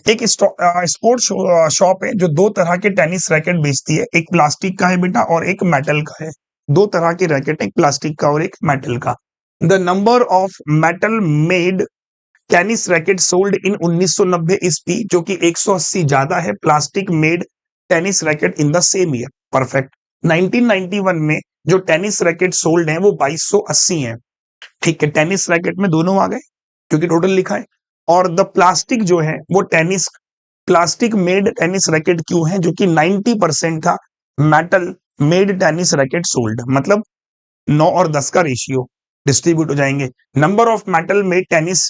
एक स्पोर्ट्स शॉप है जो दो तरह के टेनिस रैकेट बेचती है, एक प्लास्टिक का है बेटा और एक मेटल का है। दो तरह के रैकेट, एक प्लास्टिक का और एक मेटल का। The number of metal made tennis racket sold in 1990 is P, जो कि 180 ज्यादा है plastic made tennis racket in the same year. Perfect. 1991 में जो टेनिस रैकेट सोल्ड है वो 2280 है। ठीक है, टेनिस रैकेट में दोनों आ गए क्योंकि टोटल लिखा है। और द प्लास्टिक जो है वो tennis plastic made tennis racket क्यों है, जो कि 90% था metal made tennis racket sold. मतलब 9 और 10 का रेशियो डिस्ट्रीब्यूट हो जाएंगे। Number of metal made tennis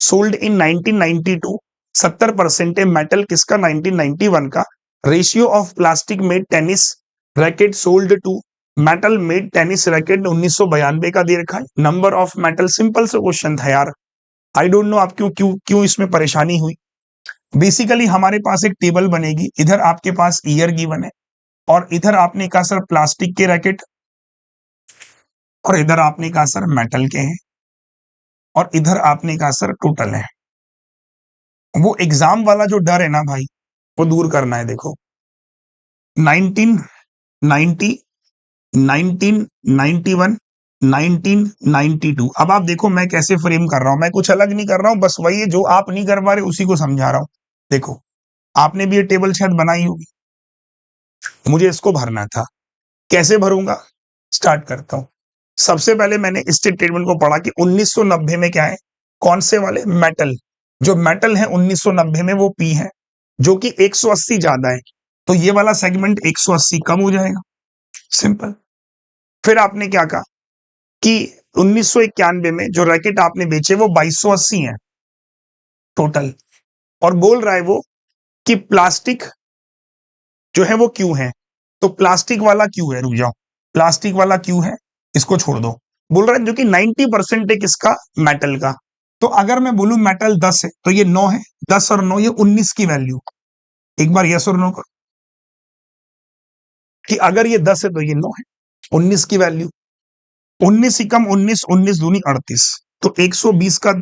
sold in 1992, 70% है मेटल किसका? 1991 का। Ratio of plastic made tennis racket sold to metal made tennis racket 1992 का दे रखा है। नंबर ऑफ मेटल, सिंपल सा क्वेश्चन था यार। आई डोंट नो आप क्यों क्यों क्यों इसमें परेशानी हुई। बेसिकली हमारे पास एक टेबल बनेगी, इधर आपके पास ईयर गिवन है और इधर आपने कहा सर प्लास्टिक के रैकेट और इधर आपने कहा सर मेटल के हैं और इधर आपने कहा सर टोटल है। वो एग्जाम वाला जो डर है ना भाई, वो दूर करना है। देखो 1990, 1991, 1992। अब आप देखो मैं कैसे फ्रेम कर रहा हूं, मैं कुछ अलग नहीं कर रहा हूं, बस वही है जो आप नहीं कर पा रहे उसी को समझा रहा हूं। देखो आपने भी ये टेबल शायद बनाई होगी, मुझे इसको भरना था। कैसे भरूंगा? स्टार्ट करता हूं। सबसे पहले मैंने इस स्टेटमेंट को पढ़ा कि 1990 में क्या है, कौन से वाले? मेटल। जो मेटल है 1990 में वो पी है, जो कि 180 ज्यादा है, तो ये वाला सेगमेंट 180 कम हो जाएगा। सिंपल। फिर आपने क्या कहा कि 1991 में जो रैकेट आपने बेचे वो 2280 है टोटल। और बोल रहा है वो कि प्लास्टिक जो है वो क्यों है, तो प्लास्टिक वाला क्यों है, रुक जाओ, प्लास्टिक वाला क्यों है इसको छोड़ दो। बोल रहा है जो कि 90% है किसका? मेटल का। तो अगर मैं बोलूं मेटल 10 है तो ये 9 है, 10 और 9 ये 19 की वैल्यू। एक बार यस और नो करो कि अगर ये 10 है तो ये 9 है, 19 की वैल्यू। 19 ही कम 19, 19 दूनी 38, तो 120 का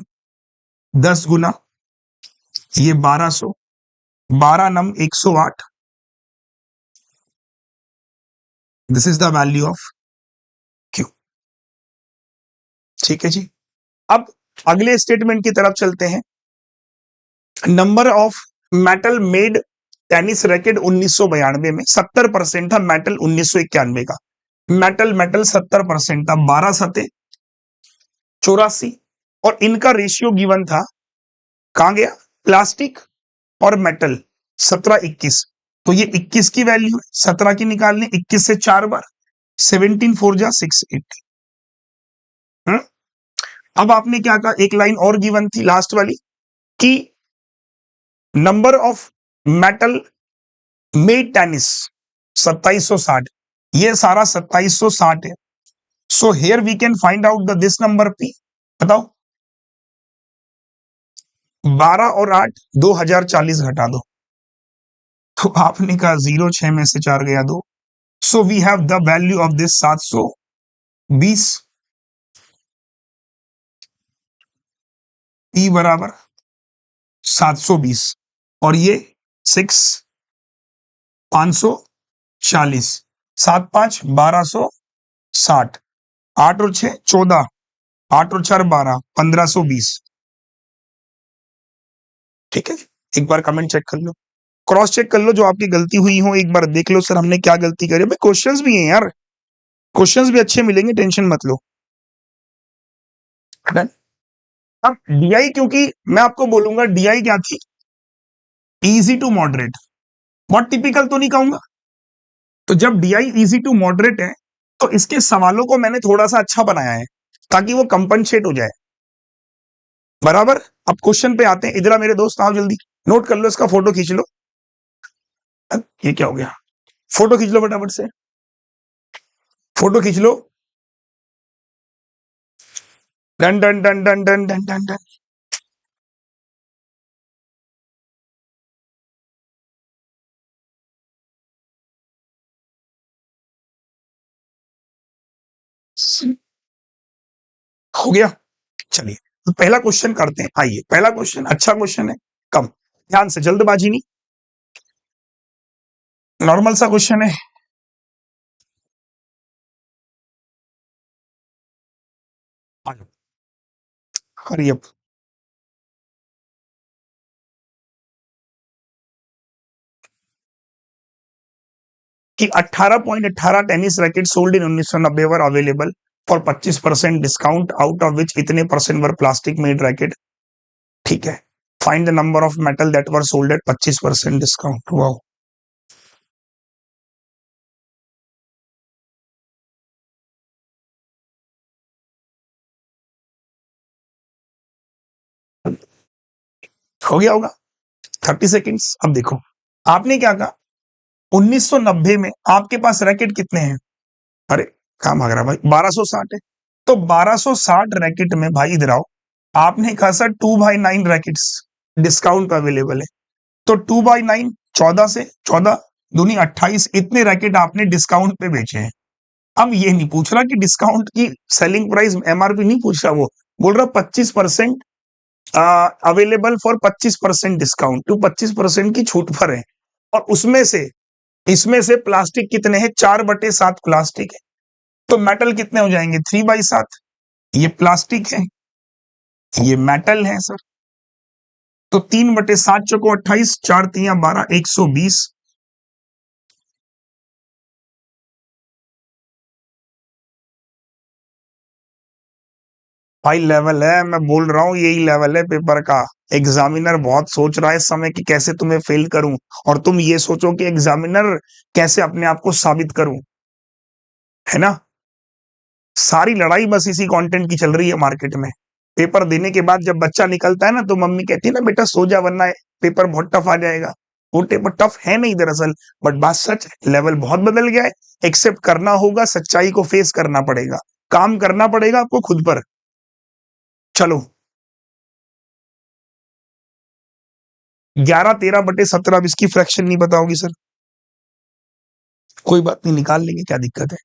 10 गुना ये 1200, 12 नम 108। This is the value of Q. ठीक है जी। अब अगले स्टेटमेंट की तरफ चलते हैं। Number of metal made tennis racket 1992 में 70% था, मेटल 1991 का। मेटल मेटल 70% था, 12 सतह 84, और इनका रेशियो गिवन था, कहां गया, प्लास्टिक और मेटल 17-21। तो ये 21 की वैल्यू है, 17 की निकालने, 21 से 4 बार, 17 4 जा 680। अब आपने क्या कहा, एक लाइन और गिवन थी लास्ट वाली कि number of metal made tennis 2760, ये सारा 2760 है। So here we can find out the this number P. बताओ, 12 और 8 2040 घटा दो, तो आपने कहा 0 6 में से 4 गया 2। So we have the value of this 720, P बराबर 720, और ये 6 540, 7 5 1260, 8 और 6 14, 8 और 4 12, 1520। ठीक है, एक बार कमेंट चेक कर लो, क्रॉस चेक कर लो, जो आपकी गलती हुई हो एक बार देख लो, सर हमने क्या गलती करी। भाई क्वेश्चंस भी हैं यार, क्वेश्चंस भी अच्छे मिलेंगे, टेंशन मत लो। Done? अब डीआई, क्योंकि मैं आपको बोलूंगा डीआई क्या थी, इजी टू मॉडरेट, बहुत टिपिकल तो नहीं कहूंगा। तो जब डीआई इजी टू मॉडरेट है, तो इसके सवालों को मैंने थोड़ा सा अच्छा बनाया है ताकि वो कंपनसेट हो जाए, बराबर। अब क्वेश्चन पे आते हैं, इधर मेरे दोस्त आओ जल्दी, नोट कर लो, इसका फोटो खींच लो। अब ये क्या हो गया, फोटो खींच लो फटाफट से, फोटो खींच लो। Done done done done done done done done. हो गया, चलिए तो पहला क्वेश्चन करते हैं। आइए, पहला क्वेश्चन अच्छा क्वेश्चन है, कम ध्यान से, जल्दबाजी नहीं, नॉर्मल सा क्वेश्चन है। हरी अप, कि 18.18 tennis racket sold in 1990 were available for 25% discount, out of which इतने percent were plastic made racket. ठीक है, find the number of metal that were sold at 25% discount. Wow, हो गया होगा, 30 सेकेंड्स। अब देखो, आपने क्या कहा, 1990 में आपके पास रैकेट कितने हैं, अरे कहां भाग रहा भाई, 1260 है। तो 1260 रैकेट में भाई इधर आओ, आपने कहा सर 2/9 रैकेट्स डिस्काउंट अवेलेबल है, तो 2/9 14 से 14 दूनी 28, इतने रैकेट आपने डिस्काउंट पे बेचे हैं। अब ये नहीं पूछ रहा कि डिस्काउंट की सेलिंग प्राइस एमआरपी नहीं पूछ रहा, वो बोल रहा 25% अवेलेबल फॉर 25% डिस्काउंट, तो 25% की छूट पर है। और उसमें से, इसमें से प्लास्टिक कितने हैं, 4/7 प्लास्टिक है, तो मेटल कितने हो जाएंगे, 3/7। ये प्लास्टिक है, ये मेटल है सर, तो 3/7 चौको 28, 4×3 12, 120। भाई लेवल है, मैं बोल रहा हूं यही लेवल है पेपर का। एग्जामिनर बहुत सोच रहा है इस समय कि कैसे तुम्हें फेल करूं, और तुम ये सोचो कि एग्जामिनर कैसे अपने आप को साबित करूं, है ना। सारी लड़ाई बस इसी कंटेंट की चल रही है मार्केट में। पेपर देने के बाद जब बच्चा निकलता है ना, तो मम्मी कहती है ना, बेटा सो जा वरना पेपर बहुत टफ आ जाएगा। वो पेपर टफ है नहीं दरअसल, बट बात सच है, लेवल बहुत बदल गया है। एक्सेप्ट करना होगा, सच्चाई को फेस करना पड़ेगा, काम करना पड़ेगा आपको खुद पर। चलो, 11 13/17, अब इसकी फ्रैक्शन नहीं बताओगी सर, कोई बात नहीं, निकाल लेंगे, क्या दिक्कत है।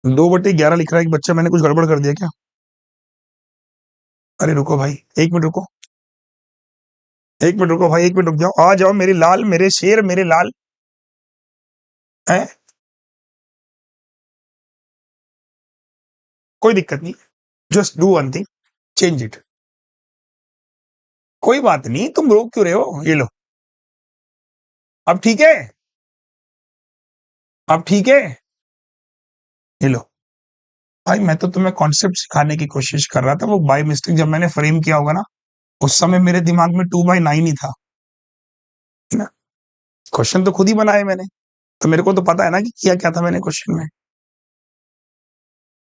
दो बटे 11 लिख रहा है एक बच्चा, मैंने कुछ गड़बड़ कर दिया क्या। अरे रुको भाई, 1 मिनट रुको, एक मिनट रुको भाई, एक मिनट रुक जाओ, आ जाओ मेरे लाल, मेरे शेर, मेरे लाल है। कोई दिक्कत नहीं, just do one thing, change it. कोई बात नहीं, तुम रोक क्यों रहे हो? ये लो, अब ठीक है, अब ठीक है, ये लो। भाई मैं तो तुम्हें कॉन्सेप्ट सिखाने की कोशिश कर रहा था, वो बाय मिस्टेक जब मैंने फ्रेम किया होगा ना, उस समय मेरे दिमाग में 2/9 ही था ना। क्वेश्चन तो खुद ही बनाए मैंने, तो मेरे को तो पता है ना कि किया क्या था मैंने क्वेश्चन में।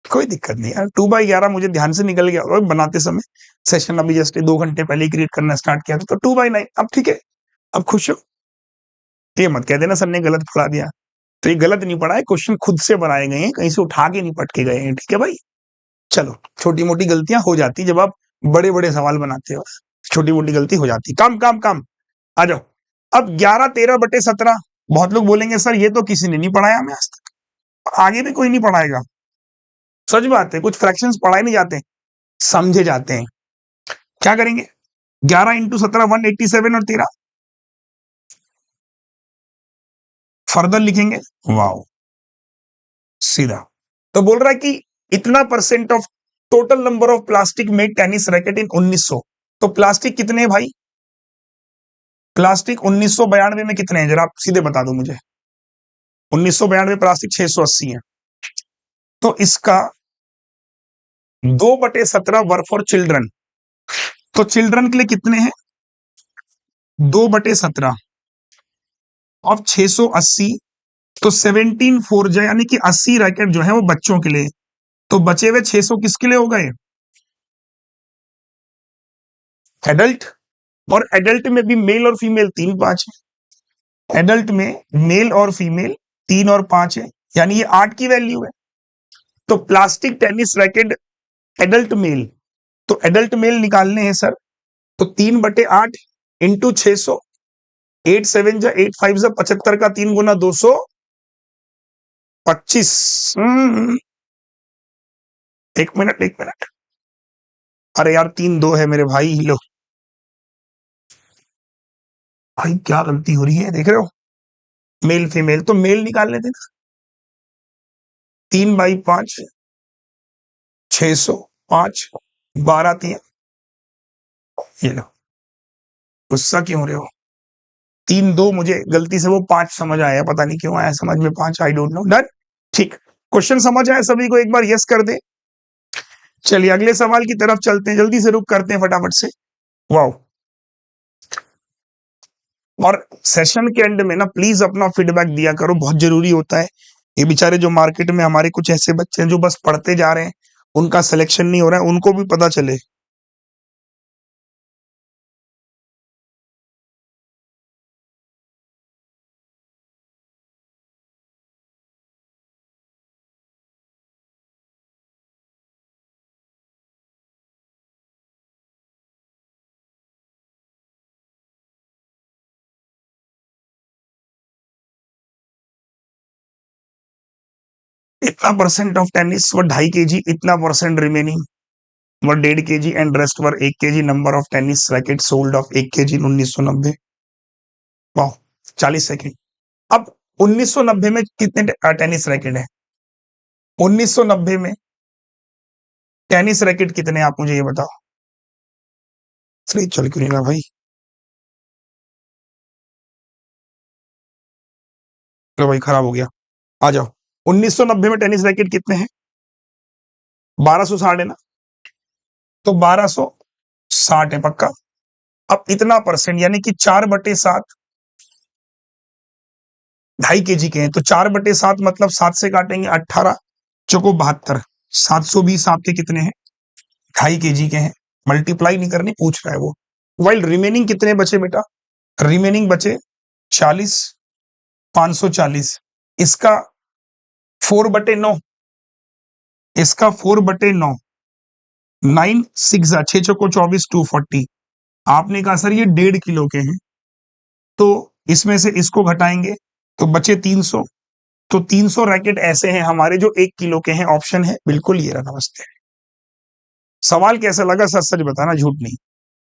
कोई दिक्कत नहीं यार, 2/11 मुझे ध्यान से निकल गया और बनाते समय। सेशन अभी जस्ट 2 घंटे पहले क्रिएट करना स्टार्ट किया था, तो 2/9। अब ठीक है, अब खुश हो? ये मत कह देना सर ने गलत पढ़ा दिया। तो ये गलत नहीं पढ़ा है, क्वेश्चन खुद से बनाए गए हैं, कहीं से उठा के नहीं पटके गए हैं, ठीक है भाई। चलो, छोटी मोटी गलतियां हो जाती जब आप बड़े बड़े सवाल बनाते हो, छोटी मोटी गलती हो जाती। काम काम काम, आ जाओ। अब 11/13/17। बहुत लोग बोलेंगे सर ये तो किसी ने नहीं पढ़ाया हमें आज तक, आगे भी कोई नहीं पढ़ाएगा। सच बात है, कुछ फ्रैक्शंस पढ़ाए नहीं जाते, समझे जाते हैं। क्या करेंगे? 11 × 17 187 और 13 फर्दर लिखेंगे। वाओ, सीधा। तो बोल रहा है कि इतना percent of total number of plastic made tennis racket in 1900। तो प्लास्टिक कितने हैं भाई? प्लास्टिक 1992 में कितने हैं, जरा आप सीधे बता दो मुझे। 1992 प्लास्टिक 680 है। तो इसका 2/17 वर्क फॉर चिल्ड्रन। तो चिल्ड्रन के लिए कितने हैं? 2/17 ऑफ 680, तो 17 4 जाए, यानी कि 80 रैकेट जो है वो बच्चों के लिए। तो बचे हुए 600 किसके लिए हो गए? एडल्ट। और एडल्ट में भी मेल और फीमेल 3-5 है। एडल्ट में मेल और फीमेल 3 और 5 है, यानी ये 8 की वैल्यू है। तो plastic tennis racket adult mail, तो एडल्ट मेल निकालने हैं सर, तो 3/8 इंटू 600, 8 7 जा 8 5 जा 75 का 3 गुना 225। एक मिनट, एक मिनट, अरे यार 3 2 है मेरे भाई, लो भाई क्या गलती हो रही है, देख रहे हो? मेल फीमेल, तो मेल निकाल लेते ना। 3/5 600, 5 12 3, ये लो। गुस्सा क्यों हो रहे हो? 3 2 मुझे गलती से वो 5 समझ आया, पता नहीं क्यों आया समझ में 5, आई डोंट नो। डन, ठीक। क्वेश्चन समझ आया सभी को? एक बार यस कर दे। चलिए अगले सवाल की तरफ चलते हैं, जल्दी से रुक करते हैं फटाफट से। वाओ। और सेशन के एंड में ना प्लीज अपना फीडबैक दिया करो, बहुत जरूरी होता है। ये बेचारे जो मार्केट में हमारे कुछ ऐसे बच्चे हैं जो बस पढ़ते जा रहे हैं, उनका सिलेक्शन नहीं हो रहा है, उनको भी पता चले। इतना परसेंट ऑफ टेनिस व 2.5 kg, इतना परसेंट रिमेनिंग व 1.5 kg and rest were 1 kg number of tennis racket sold off 1 kg इन 1990। वाह, 40 सेकेंड। अब 1990 में कितने टेनिस रैकेट है? 1990 में टेनिस रैकेट कितने, आप मुझे ये बताओ। फ्री चल क्यों नहीं रहा भाई? लो भाई, खराब हो गया, आ जाओ। 1990 में टेनिस रैकेट कितने हैं? 1260 है ना? तो 1260 है पक्का। अब इतना परसेंट यानी कि 4/7 2.5 kg के हैं, तो 4/7 मतलब 7 से काटेंगे 18 चौको 72, 720 आपके कितने हैं? 2.5 kg के हैं। मल्टीप्लाई नहीं करनी, पूछ रहा है वो। वाइल रिमेनिंग कितने बचे बेटा? रिमेनिंग बचे 40, 540। इसका 4/9, इसका 4/9, 9 6 6 चौको 24 240। आपने कहा सर ये 1.5 किलो के हैं, तो इसमें से इसको घटाएंगे तो बचे 300। तो 300 रैकेट ऐसे हैं हमारे जो 1 किलो के हैं, ऑप्शन है बिल्कुल ये रहा। नमस्ते। सवाल कैसा लगा? सच सच बताना, झूठ नहीं।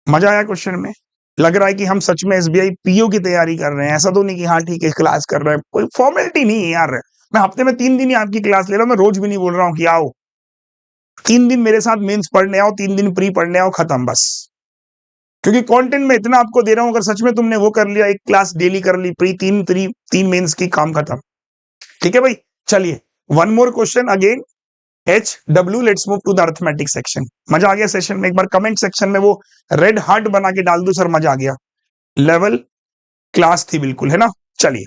मजा आया क्वेश्चन में? लग रहा है कि हम सच में एसबीआई पीओ की तैयारी कर रहे हैं, ऐसा तो नहीं कि हाँ ठीक है क्लास कर रहे हैं, कोई फॉर्मेलिटी नहीं है यार। मैं हफ्ते में 3 दिन ही आपकी क्लास ले रहा हूँ, मैं रोज भी नहीं बोल रहा हूँ कि आओ 3 दिन मेरे साथ मेंस पढ़ने आओ, 3 दिन प्री पढ़ने आओ, खत्म बस। क्योंकि कंटेंट में इतना आपको दे रहा हूं, अगर सच में तुमने वो कर लिया, एक क्लास डेली कर ली, प्री 3 मेंस की, काम खत्म। ठीक है भाई, चलिए one more question again, HW, let's move to the arithmetic section. मजा आ गया सेशन में? एक बार कमेंट सेक्शन में वो रेड हार्ट बना के डाल दो सर, मजा आ गया। लेवल क्लास थी बिल्कुल, है ना? चलिए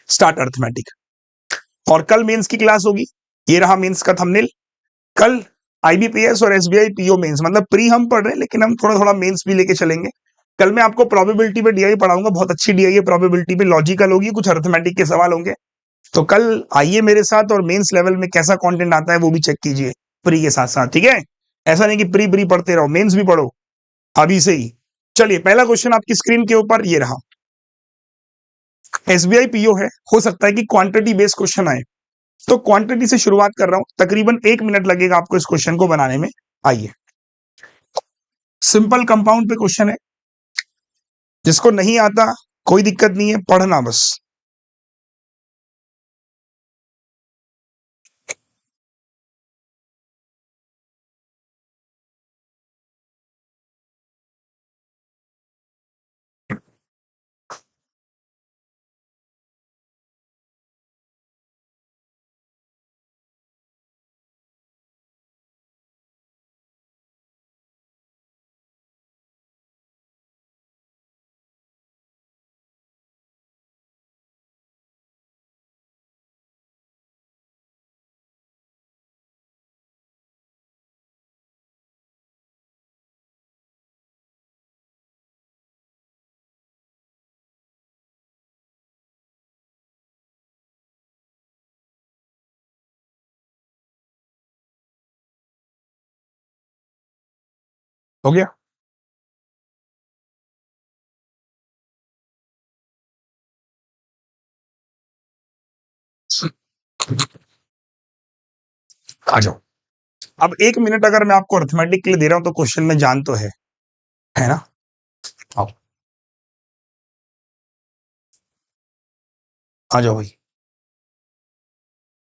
स्टार्ट अर्थमेटिक। और कल मेंस की क्लास होगी, ये रहा मेंस का थंबनेल। कल आईबीपीएस और एसबीआई पीओ मेंस, मतलब प्री हम पढ़ रहे हैं लेकिन हम थोड़ा थोड़ा मेंस भी लेके चलेंगे। कल मैं आपको प्रोबेबिलिटी पे डीआई पढ़ाऊंगा, बहुत अच्छी डीआई है प्रोबेबिलिटी पे, लॉजिकल होगी, कुछ अर्थमेटिक के सवाल होंगे। तो कल आइए मेरे साथ, और मेंस लेवल में कैसा कंटेंट आता है वो भी चेक कीजिए प्री के साथ साथ, ठीक है? ऐसा नहीं कि प्री प्री पढ़ते रहो, मेंस भी पढ़ो अभी से ही। चलिए पहला क्वेश्चन आपकी स्क्रीन के ऊपर ये रहा, एसबीआई पीओ है, हो सकता है कि क्वांटिटी बेस्ड क्वेश्चन आए, तो क्वांटिटी से शुरुआत कर रहा हूं, तकरीबन 1 मिनट लगेगा आपको इस क्वेश्चन को बनाने में। आइए, सिंपल कंपाउंड पे क्वेश्चन है, जिसको नहीं आता कोई दिक्कत नहीं है, पढ़ना बस। हो गया? आ जाओ। अब 1 मिनट अगर मैं आपको अर्थमेटिक के लिए दे रहा हूं तो क्वेश्चन में जान तो है ना? आओ, आ जाओ भाई,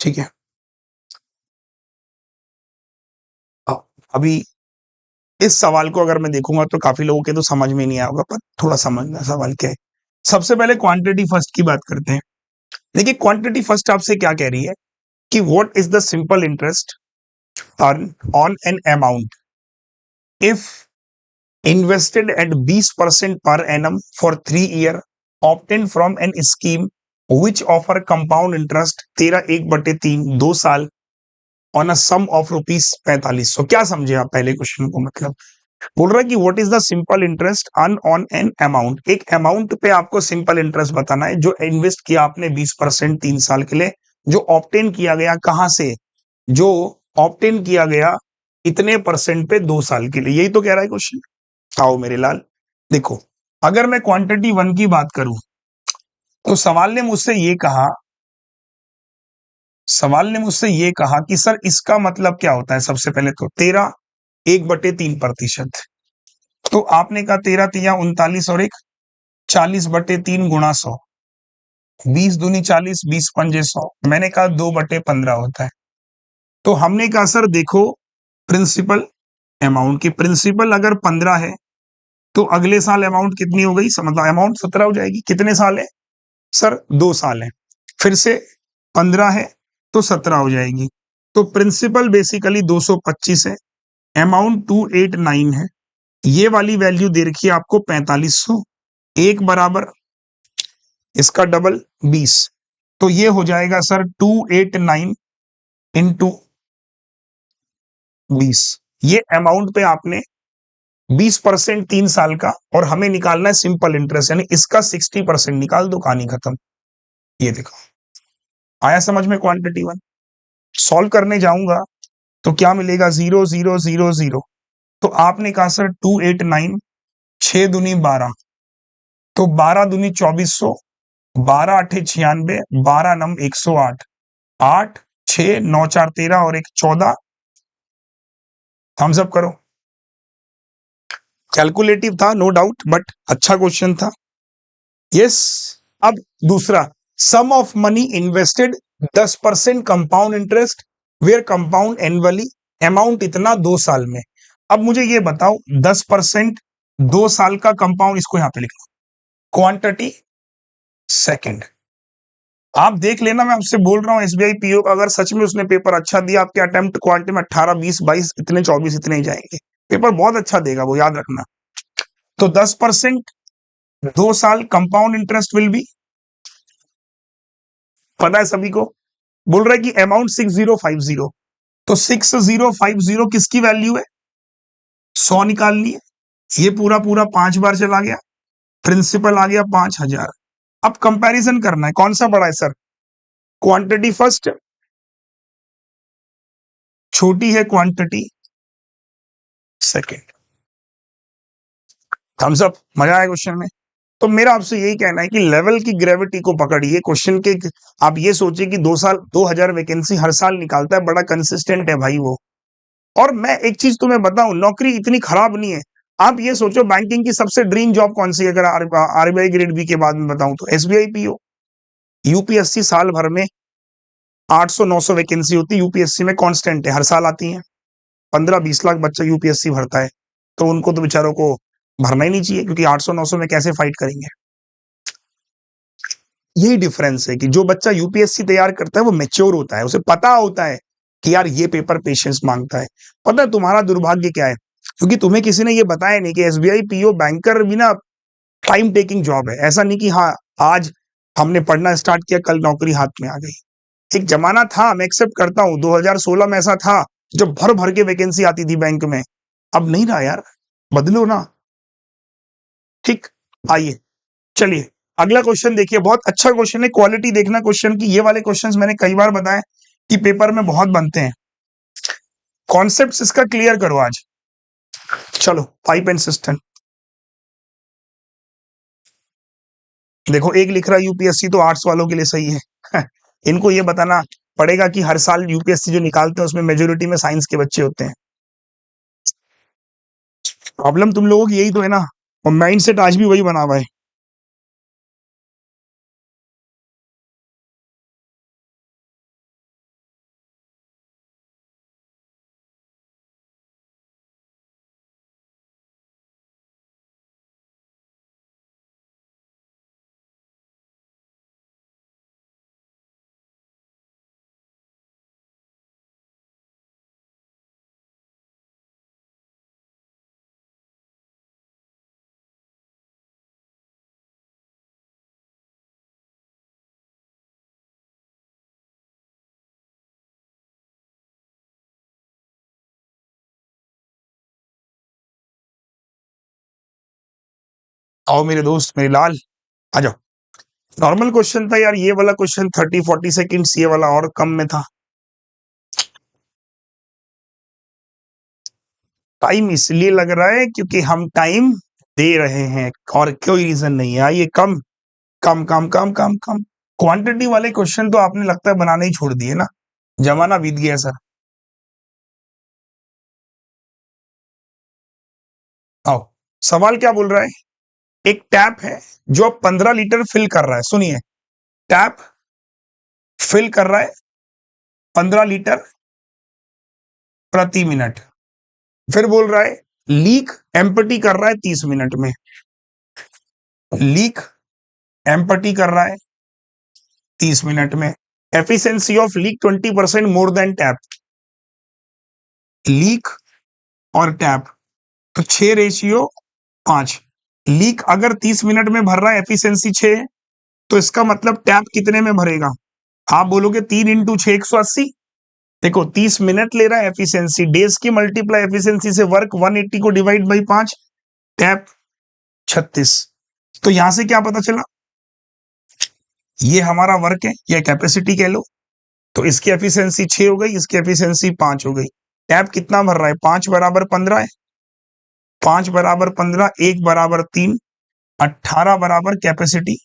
ठीक है। आओ। अभी इस सवाल को अगर मैं देखूंगा तो काफी लोगों के तो समझ में नहीं आया होगा, पर थोड़ा समझना सवाल क्या है। सबसे पहले क्वांटिटी फर्स्ट की बात करते हैं। देखिए क्वांटिटी फर्स्ट आपसे क्या कह रही है कि what is the simple interest earn on an amount if invested at 20% per annum for 3 year, obtained from an scheme which offer compound interest 13/3 2 साल on a sum of ₹4500। क्या समझे आप पहले क्वेश्चन को? मतलब बोल रहा है कि what is the simple interest earn on an amount, एक अमाउंट पे आपको सिंपल इंटरेस्ट बताना है जो इन्वेस्ट किया आपने 20% 3 साल के लिए, जो ऑप्टेन किया गया कहां से, जो ऑप्टेन किया गया इतने परसेंट पे 2 साल के लिए, यही तो कह रहा है क्वेश्चन। आओ मेरे लाल, देखो अगर मैं क्वांटिटी 1 की बात करूं तो सवाल ने मुझसे ये कहा कि सर इसका मतलब क्या होता है। सबसे पहले तो 13/1/3%, तो आपने कहा 13×3 = 39 और एक 40/3 गुणा 100, 20×2 = 40, 20×5 = 100, मैंने कहा 2/15 होता है। तो हमने कहा सर देखो प्रिंसिपल अमाउंट की, प्रिंसिपल अगर 15 है तो अगले साल अमाउंट कितनी हो गई, मतलब अमाउंट 17 हो जाएगी। कितने साल है सर? 2 साल है। फिर से 15 है तो 17 हो जाएगी। तो प्रिंसिपल बेसिकली 225 है, अमाउंट 289 है, ये वाली वैल्यू दे रखी है आपको 4500, एक बराबर इसका डबल 20, तो ये हो जाएगा सर 289 इंटू 20। ये अमाउंट पे आपने 20% 3 साल का, और हमें निकालना है सिंपल इंटरेस्ट, यानी इसका 60% निकाल दो, कहानी खत्म। ये देखो आया समझ में? क्वांटिटी 1 सॉल्व करने जाऊंगा तो क्या मिलेगा? 0 0 0 0। तो आपने कहा सर 289, 6 दूनी 12, तो 12 दूनी 2400, 12×8 = 96, 12×9 = 108, 8 6 9 4 13 और एक 14, थम्स अप करो। कैलकुलेटिव था नो डाउट, बट अच्छा क्वेश्चन था। यस। अब दूसरा, sum of money invested 10% compound interest where compound annually, amount इतना 2 साल में। अब मुझे ये बताओ 10% 2 साल का कंपाउंड, इसको यहां पे लिखना, क्वांटिटी सेकंड। आप देख लेना, मैं आपसे बोल रहा हूं एसबीआई पीओ का अगर सच में उसने पेपर अच्छा दिया, आपके अटेम्प्ट क्वांटिटी में 18, 20, 22 इतने 24 इतने ही जाएंगे। पेपर बहुत अच्छा देगा वो, याद रखना। तो 10% 2 साल कंपाउंड इंटरेस्ट विल बी, पता है सभी को। बोल रहा है कि अमाउंट 6050, तो 6050 किसकी वैल्यू है, 100 निकालनी है। ये पूरा पूरा 5 बार चला गया, प्रिंसिपल आ गया 5000। अब कंपैरिजन करना है, कौन सा बड़ा है सर, क्वांटिटी फर्स्ट, छोटी है क्वांटिटी सेकंड। थम्स अप, मजा आया क्वेश्चन में। तो मेरा आपसे यही कहना है कि लेवल की ग्रेविटी को पकड़िए क्वेश्चन के। आप ये सोचिए कि 2 साल 2000 वैकेंसी हर साल निकालता है, बड़ा कंसिस्टेंट है भाई वो। और मैं एक चीज तुम्हें बताऊं, नौकरी इतनी खराब नहीं है। आप ये सोचो बैंकिंग की सबसे ड्रीम जॉब कौन सी है, अगर आरबीआई ग्रेड बी के बाद में बताऊं तो एसबीआई पीओ। यूपीएससी साल भर में 800-900 वैकेंसी होती है, यूपीएससी में कांस्टेंट है, हर साल आती है। 15-20 लाख बच्चा यूपीएससी भरता है, तो उनको तो बेचारों को भरना ही नहीं चाहिए, क्योंकि 800-900 में कैसे फाइट करेंगे। यही डिफरेंस है कि जो बच्चा यूपीएससी तैयार करता है वो मैच्योर होता है, उसे पता होता है कि यार ये पेपर पेशेंस मांगता है। पता है तुम्हारा दुर्भाग्य क्या है, क्योंकि तुम्हें किसी ने ये बताया नहीं कि एसबीआई पीओ बैंकर भी ना टाइम टेकिंग जॉब है। ऐसा नहीं कि हाँ आज हमने पढ़ना स्टार्ट किया कल नौकरी हाथ में आ गई। एक जमाना था, मैं एक्सेप्ट करता हूँ 2016 में ऐसा था जब भर भर के वैकेंसी आती थी बैंक में। अब नहीं रहा यार, बदलो ना। ठीक, आइए चलिए अगला क्वेश्चन देखिए, बहुत अच्छा क्वेश्चन है, क्वालिटी देखना क्वेश्चन की। ये वाले क्वेश्चंस मैंने कई बार बताया कि पेपर में बहुत बनते हैं। कॉन्सेप्ट्स इसका क्लियर करो आज। चलो पाइप एंड सिस्टम देखो, एक लिख रहा है यूपीएससी, तो आर्ट्स वालों के लिए सही है। इनको ये बताना पड़ेगा कि हर साल यूपीएससी जो निकालते हैं उसमें मेजोरिटी में साइंस के बच्चे होते हैं। प्रॉब्लम तुम लोगों की यही तो है ना, और माइंडसेट आज भी वही बना हुआ है। आओ मेरे दोस्त, मेरे लाल, आ जाओ। नॉर्मल क्वेश्चन था यार, ये वाला क्वेश्चन 30-40 सेकेंड्स, ये वाला और कम में था। टाइम इसलिए लग रहा है क्योंकि हम टाइम दे रहे हैं, और कोई रीजन नहीं है। आइए, कम कम कम कम कम कम। क्वांटिटी वाले क्वेश्चन तो आपने लगता है बनाने ही छोड़ दिए ना, जमाना बीत गया सर। आओ, सवाल क्या बोल रहा है, एक टैप है जो 15 लीटर फिल कर रहा है। सुनिए, टैप फिल कर रहा है 15 लीटर प्रति मिनट। फिर बोल रहा है लीक एम्पटी कर रहा है 30 मिनट में। लीक एम्पटी कर रहा है 30 मिनट में। Efficiency of leak 20% more than tap. Leak और टैप, तो 6:5। लीक अगर 30 मिनट में भर रहा है, एफिशिएंसी 6, तो इसका मतलब टैप कितने में भरेगा। आप बोलोगे 3 × 6 180। देखो 30 मिनट ले रहा है एफिशिएंसी, डेज की मल्टीप्लाई एफिशिएंसी से वर्क 180 को डिवाइड बाई 5, टैप 36। तो यहां से क्या पता चला, ये हमारा वर्क है या कैपेसिटी कह लो। तो इसकी एफिशिएंसी 6 हो गई, इसकी एफिशिएंसी 5 हो गई। टैप कितना भर रहा है, 5 बराबर 15 है। 5 बराबर 15, 1 बराबर 3, 18 बराबर कैपेसिटी।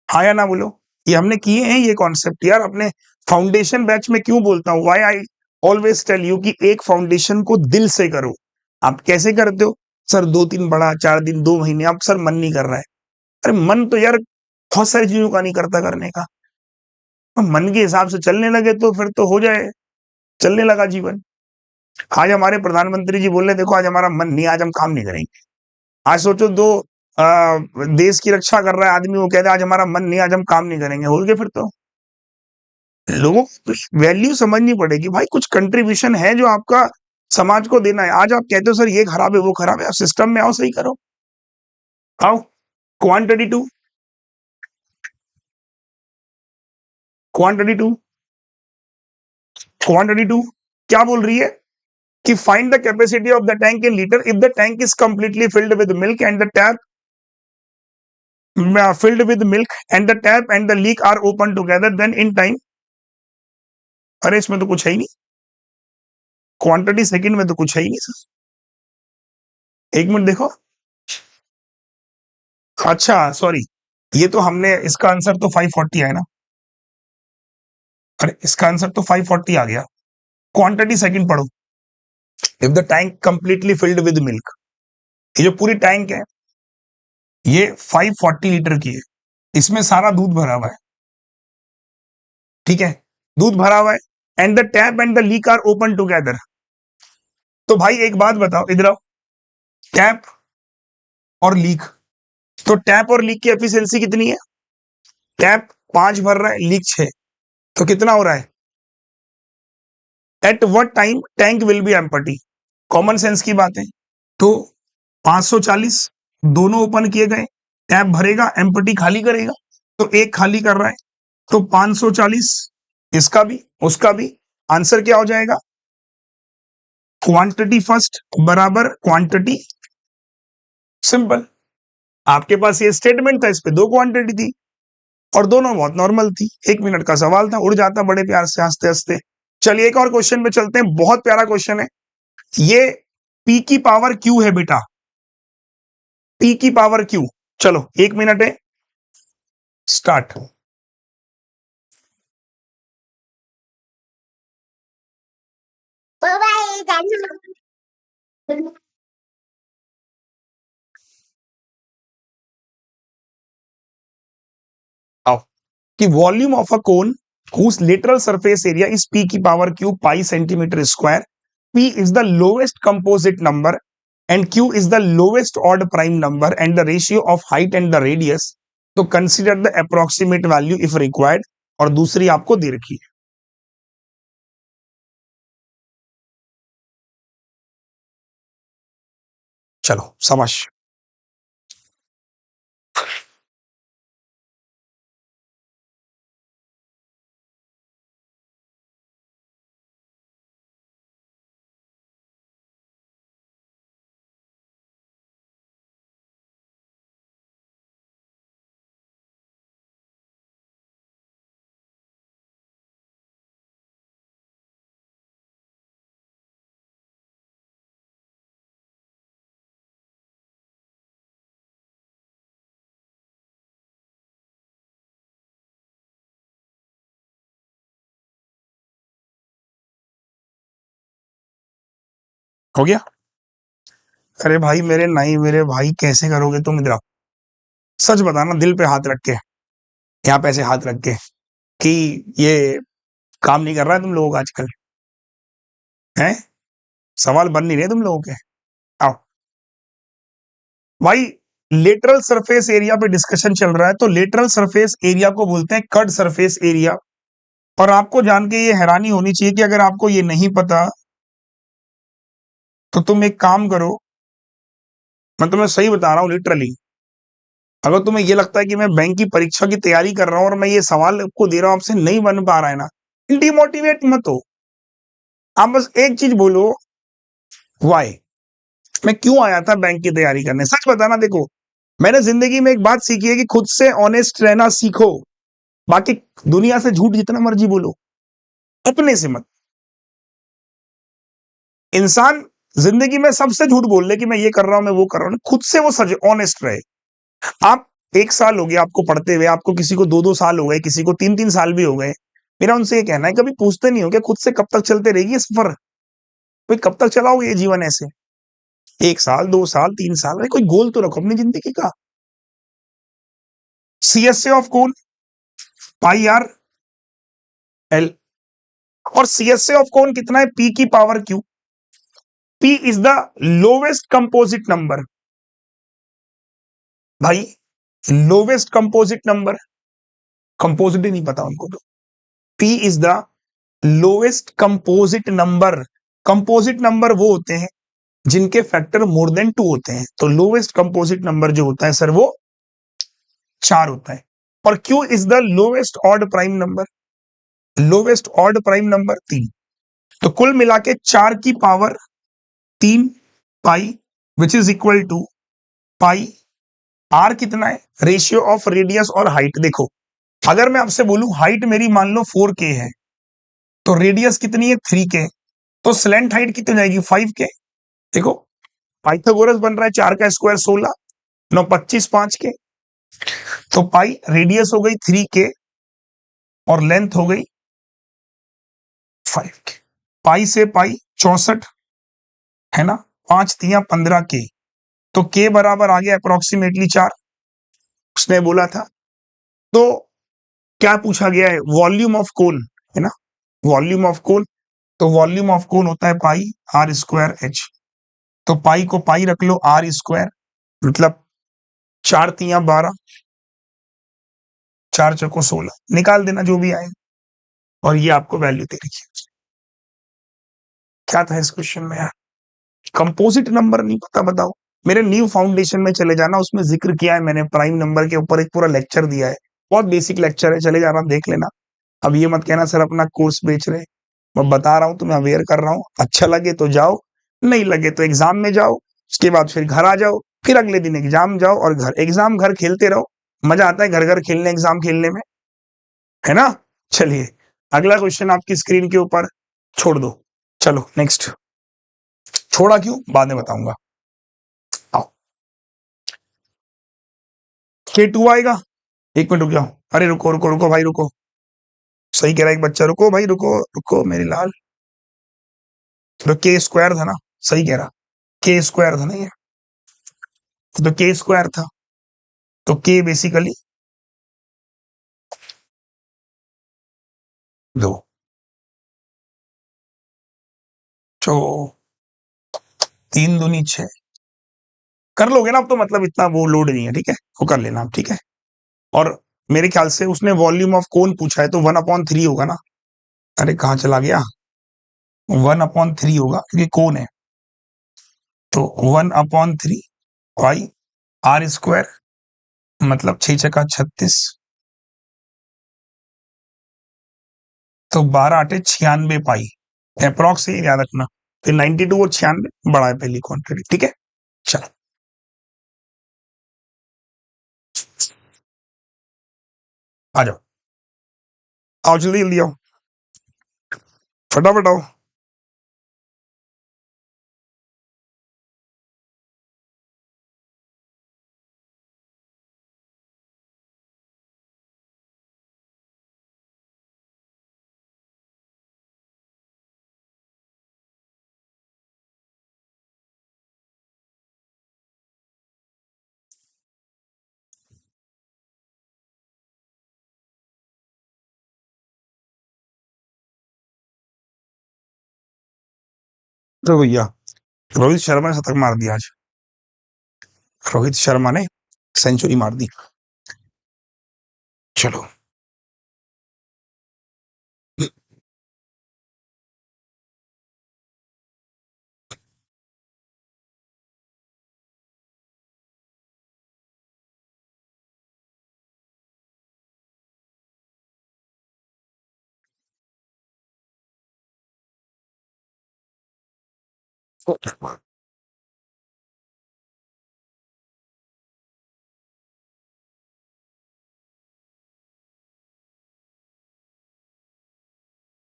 हाँ या ना बोलो। ये हमने किए हैं ये कॉन्सेप्ट यार, अपने फाउंडेशन बैच में। क्यों बोलता हूँ, why I always tell you कि एक फाउंडेशन को दिल से करो। आप कैसे करते हो? सर 2-3 पढ़ा, 4 दिन, 2 महीने, अब सर मन नहीं कर रहा है। अरे मन तो यार बहुत सारी चीजों का नहीं करता करने का। मन के हिसाब से चलने लगे तो फिर तो हो जाए, चलने लगा जीवन। आज हमारे प्रधानमंत्री जी बोल रहे देखो आज हमारा मन नहीं, आज हम काम नहीं करेंगे। आज सोचो दो देश की रक्षा कर रहा है आदमी, वो कहता है आज हमारा मन नहीं, आज हम काम नहीं करेंगे। हो गए फिर तो। लोगों को वैल्यू समझनी पड़ेगी भाई, कुछ कंट्रीब्यूशन है जो आपका समाज को देना है। आज आप कहते हो सर ये खराब है वो खराब है, सिस्टम में आओ, सही करो, आओ। Quantity two quantity two quantity two क्या बोल रही है कि find the capacity of the tank in litre if the tank is completely filled with milk and the tap filled with milk and the tap and the leak are open together, then in time। अरे इसमें तो कुछ है ही नहीं, quantity second में तो कुछ है ही नहीं सर। एक मिनट देखो, अच्छा सॉरी, ये तो हमने इसका आंसर तो 540 है ना। अरे इसका आंसर तो 540 आ गया। क्वांटिटी सेकंड पढ़ो। If the tank completely filled with milk, ये जो पूरी टैंक है ये 540 लीटर की है, इसमें सारा दूध भरा हुआ है, ठीक है, दूध भरा हुआ है। And the tap and the leak are open together. तो भाई एक बात बताओ, इधर आओ, टैप और लीक, तो टैप और लीक की एफिशिएंसी कितनी है? टैप 5 भर रहा है, लीक 6, तो कितना हो रहा है? At what time tank will be empty? Common sense की बात है। तो 540 दोनों ओपन किए गए, टैप भरेगा, एम्प्टी खाली करेगा, तो एक खाली कर रहा है, तो 540 इसका भी उसका भी। आंसर क्या हो जाएगा? क्वांटिटी फर्स्ट बराबर क्वांटिटी। सिंपल। आपके पास ये स्टेटमेंट था, इस पे 2 क्वांटिटी थी और दोनों बहुत नॉर्मल थी। 1 मिनट का सवाल था, उड़ जाता बड़े प्यार से हंसते हंसते। चलिए एक और क्वेश्चन पे चलते हैं, बहुत प्यारा क्वेश्चन है ये। P की पावर Q है बेटा, P की पावर Q। चलो 1 मिनट है, स्टार्ट। आओ कि volume of a cone whose lateral surface area is P की power Q pi centimeter square, P is the lowest composite number and Q is the lowest odd prime number and the ratio of height and the radius, तो consider the approximate value if required। और दूसरी आपको दे रखी है। चलो समझ। हो गया? अरे भाई मेरे नहीं, मेरे भाई कैसे करोगे तुम? इधर आओ, सच बताना, दिल पे हाथ रख के, यहाँ पे ऐसे हाथ रख के, कि ये काम नहीं कर रहा है तुम लोगों का आजकल, हैं? सवाल बन नहीं रहे तुम लोगों के। आओ भाई, लेटरल सरफेस एरिया पे डिस्कशन चल रहा है, तो लेटरल सरफेस एरिया को बोलते हैं कट सरफेस एरिया। और आपको जान के ये हैरानी होनी चाहिए कि अगर आपको ये नहीं पता तो तुम एक काम करो, मैं तुम्हें सही बता रहा हूँ लिटरली, अगर तुम्हें ये लगता है कि मैं बैंक की परीक्षा की तैयारी कर रहा हूँ और मैं ये सवाल आपको दे रहा हूँ, आपसे नहीं बन पा रहा है ना, डिमोटिवेट मत हो। आप बस एक चीज बोलो, वाई, मैं क्यों आया था बैंक की तैयारी करने। सच बताना, देखो मैंने जिंदगी में एक बात सीखी है कि खुद से ऑनेस्ट रहना सीखो, बाकी दुनिया से झूठ जितना मर्जी बोलो, अपने से मत। इंसान जिंदगी में सबसे झूठ बोल ले कि मैं ये कर रहा हूं, मैं वो कर रहा हूं, खुद से वो सच ऑनेस्ट रहे। आप 1 साल हो गया आपको पढ़ते हुए, आपको किसी को 2-2 साल हो गए, किसी को 3-3 साल भी हो गए, मेरा उनसे ये कहना है, कभी पूछते नहीं हो क्या खुद से, कब तक चलते रहेगी ये सफर? भाई कब तक चलाओगे ये जीवन ऐसे? 1 साल, 2 साल, 3 साल, अरे कोई गोल तो रखो अपनी जिंदगी का। CSA of cone pi R L, और CSA ऑफ कोन कितना है? P की power Q। P is the lowest composite number. भाई लोवेस्ट कंपोजिट नंबर, कंपोजिट ही नहीं पता उनको तो। P is the lowest composite number. Composite number वो होते हैं जिनके फैक्टर मोर देन 2 होते हैं, तो लोवेस्ट कंपोजिट नंबर जो होता है सर वो 4 होता है। और Q is the lowest odd prime number, lowest odd prime number 3। तो कुल मिला के 4 की power 3 pi, which is equal to pi r कितना है? रेशियो ऑफ रेडियस और हाइट। देखो अगर मैं आपसे बोलूं हाइट मेरी मान लो 4K है, तो रेडियस कितनी है? 3K, तो स्लेंट हाइट कितनी जाएगी? 5K। देखो पाइथागोरस बन रहा है 4 का स्क्वायर 16, 9 25 5K, तो पाई रेडियस हो गई 3K और लेंथ हो गई 5K। पाई से पाई 64 है ना, 5 3 15K, तो K बराबर आ गया अप्रोक्सीमेटली 4, उसने बोला था। तो क्या पूछा गया है? वॉल्यूम ऑफ कोन है ना, वॉल्यूम ऑफ कोन, तो वॉल्यूम ऑफ कोन होता है पाई आर स्क्वायर एच। तो पाई को पाई रख लो, आर स्क्वायर मतलब 4 3 12, 4 चौको 16, निकाल देना जो भी आए, और ये आपको वैल्यू दे रही है। क्या था इस क्वेश्चन में यार? कंपोजिट नंबर नहीं पता, बताओ। मेरे न्यू फाउंडेशन में चले जाना, उसमें जिक्र किया है मैंने, प्राइम नंबर के ऊपर एक पूरा लेक्चर दिया है, बहुत बेसिक लेक्चर है, चले जाना देख लेना। अब ये मत कहना सर अपना कोर्स बेच रहे, मैं बता रहा हूँ तुम्हें, अवेयर कर रहा हूँ, अच्छा लगे तो जाओ, नहीं लगे तो एग्जाम में जाओ, उसके बाद फिर घर आ जाओ, फिर अगले दिन एग्जाम जाओ, और घर एग्जाम घर खेलते रहो। मजा आता है घर घर खेलने, एग्जाम खेलने में, है ना। चलिए अगला क्वेश्चन आपकी स्क्रीन के ऊपर छोड़ दो, चलो नेक्स्ट। छोड़ा क्यों बाद में बताऊंगा। आओ K2 आएगा, 1 मिनट रुक जाओ, अरे रुको रुको रुको भाई रुको, सही कह रहा है एक बच्चा, रुको भाई रुको रुको मेरे लाल, तो K स्क्वायर था ना, सही कह रहा, K स्क्वायर था ना ये, तो K स्क्वायर था, तो K बेसिकली 2, तो 3 दूनी 6, कर लोगे ना अब तो, मतलब इतना वो लोड नहीं है, ठीक है, वो कर लेना आप, ठीक है। और मेरे ख्याल से उसने वॉल्यूम ऑफ कोन पूछा है, तो 1/3 होगा ना, अरे कहाँ चला गया, 1/3 होगा क्योंकि कोन है, तो 1/3 पाई आर स्क्वायर, मतलब 6 छक्का 36, तो 12 8 96 पाई, अप्रॉक्स ही याद रखना, फिर 92 और 96 बड़ा है पहली क्वांटिटी, ठीक है। चलो आ जाओ, आओ जल्दी जल्दी आओ, फटाफट आओ। तो भैया रोहित शर्मा ने शतक मार दिया आज, रोहित शर्मा ने सेंचुरी मार दी। चलो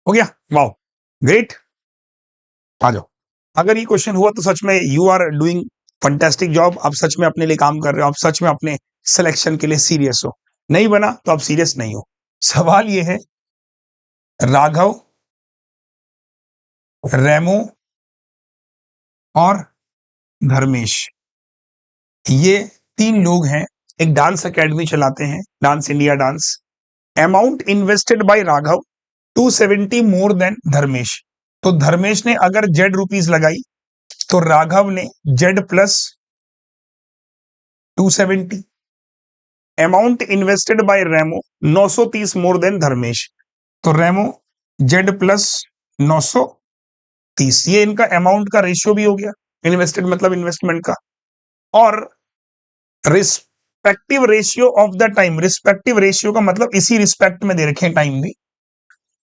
हो गया, वाओ ग्रेट, आ जाओ। अगर ये क्वेश्चन हुआ तो सच में you are doing fantastic job, आप सच में अपने लिए काम कर रहे हो, आप सच में अपने सिलेक्शन के लिए सीरियस हो। नहीं बना तो आप सीरियस नहीं हो। सवाल ये है राघव, रेमो और धर्मेश, ये 3 लोग हैं, एक डांस एकेडमी चलाते हैं, dance India dance. Amount invested bye Raghav 270 more than Dharmesh. तो धर्मेश ने अगर जेड रुपीज लगाई तो राघव ने Z plus 270। Amount invested bye रेमो 930 मोर देन धर्मेश, तो रेमो जेड प्लस 930। ये इनका अमाउंट का रेशियो भी हो गया, इन्वेस्टेड मतलब इन्वेस्टमेंट का। और respective ratio of the time, respective ratio का मतलब इसी रिस्पेक्ट में दे रखे टाइम भी,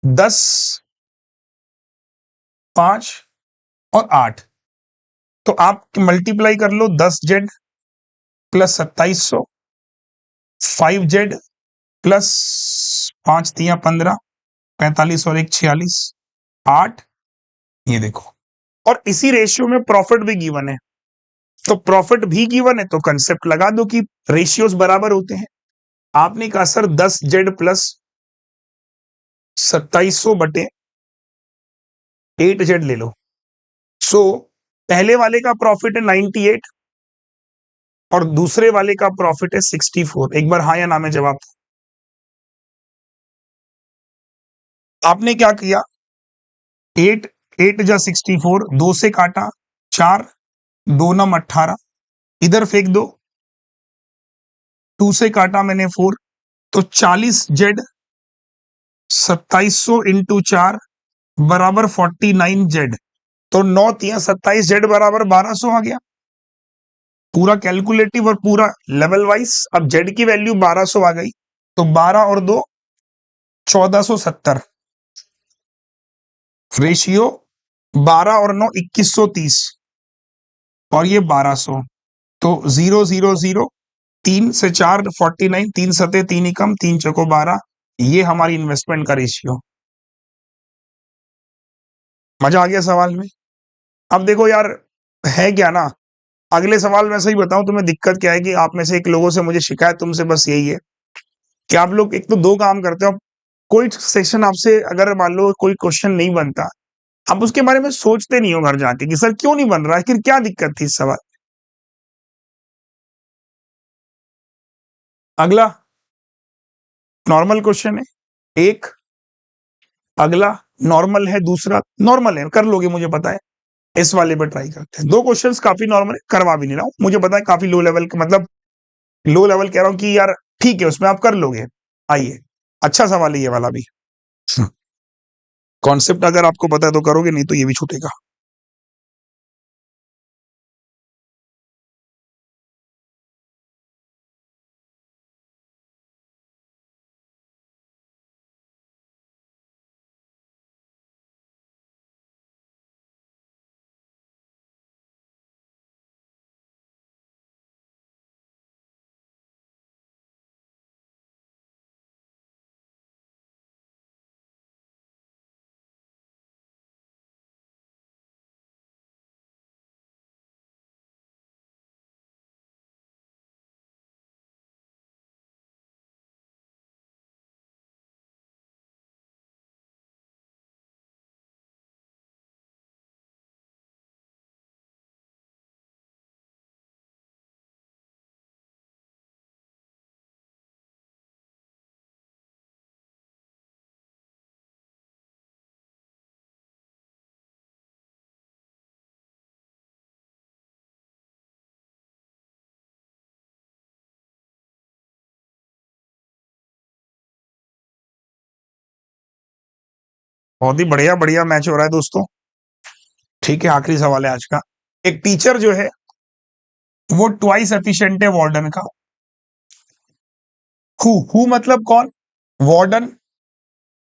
10, 5 और 8। तो आप मल्टीप्लाई कर लो, 10 जेड प्लस 2700, 5 जेड प्लस 5 तिया 15, 45 और 1 46, 8। ये देखो, और इसी रेशियो में प्रॉफिट भी गिवन है, तो प्रॉफिट भी गिवन है तो कंसेप्ट लगा दो कि रेशियोज बराबर होते हैं। आपने कहा सर 10 जेड प्लस 2700 बटे 8 जेड ले लो। सो पहले वाले का प्रॉफिट है 98 और दूसरे वाले का प्रॉफिट है 64। एक बार हाँ या ना में जवाब। आपने क्या किया, 8 8 जा 64, 2 से काटा 4, 2 नम 18, इधर फेंक दो, 2 से काटा मैंने 4, तो 40 जेड 2700 इंटू 4 बराबर 49 जेड, तो 9 तिया 27 जेड बराबर 1200 आ गया। पूरा कैलकुलेटिव और पूरा लेवल वाइज। अब जेड की वैल्यू 1200 आ गई, तो 12 और 2 1470, रेशियो 12 और 9 2130, और ये 1200, तो 0 0 0, 3 से 4 49, 3 सते 3 एकम, 3 चौको 12। ये हमारी इन्वेस्टमेंट का रेशियो। मजा आ गया सवाल में। अब देखो यार, है क्या ना, अगले सवाल में सही बताऊं तुम्हें दिक्कत क्या है कि आप में से एक लोगों से मुझे शिकायत तुमसे बस यही है कि आप लोग एक तो 2 काम करते हो। कोई सेक्शन आपसे अगर मान लो कोई क्वेश्चन नहीं बनता, आप उसके बारे में सोचते नहीं हो घर जाके कि सर क्यों नहीं बन रहा है, फिर क्या दिक्कत थी इस सवाल। अगला नॉर्मल क्वेश्चन है एक, अगला नॉर्मल है, दूसरा नॉर्मल है, कर लोगे मुझे पता है। इस वाले पर ट्राई करते हैं। 2 क्वेश्चंस काफी नॉर्मल है, करवा भी नहीं रहा हूं, मुझे पता है काफी लो लेवल का, मतलब लो लेवल कह रहा हूं कि यार ठीक है उसमें आप कर लोगे। आइए, अच्छा सवाल है ये वाला भी। कॉन्सेप्ट अगर आपको पता है तो करोगे, नहीं तो ये भी छूटेगा। बहुत ही बढ़िया बढ़िया मैच हो रहा है दोस्तों। ठीक है, आखिरी सवाल है आज का। एक टीचर जो है वो ट्वाइस एफिशिएंट है वार्डन का। हु मतलब कौन, वार्डन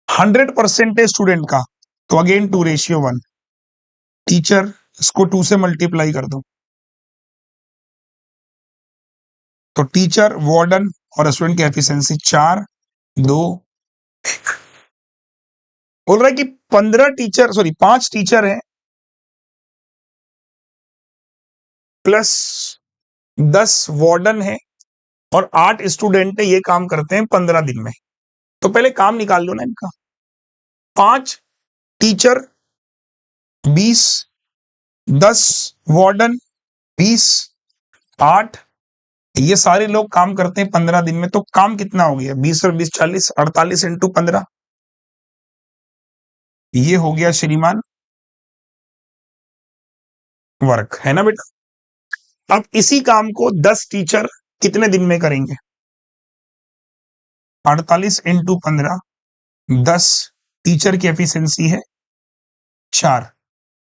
100% है स्टूडेंट का, तो अगेन 2:1। टीचर, इसको 2 से मल्टीप्लाई कर दो, तो टीचर, वार्डन और स्टूडेंट की एफिशिएंसी 4 2 1। बोल रहा है कि 5 टीचर हैं प्लस 10 वार्डन है और 8 स्टूडेंट है, ये काम करते हैं 15 दिन में। तो पहले काम निकाल लो ना इनका। 5 टीचर, 20, 10 वार्डन, 20, 8, ये सारे लोग काम करते हैं 15 दिन में, तो काम कितना हो गया? 20 और 20 40, 48 इंटू 15, ये हो गया श्रीमान वर्क, है ना बेटा। अब इसी काम को 10 टीचर कितने दिन में करेंगे? 48 इंटू 15, 10 टीचर की एफिशिएंसी है 4,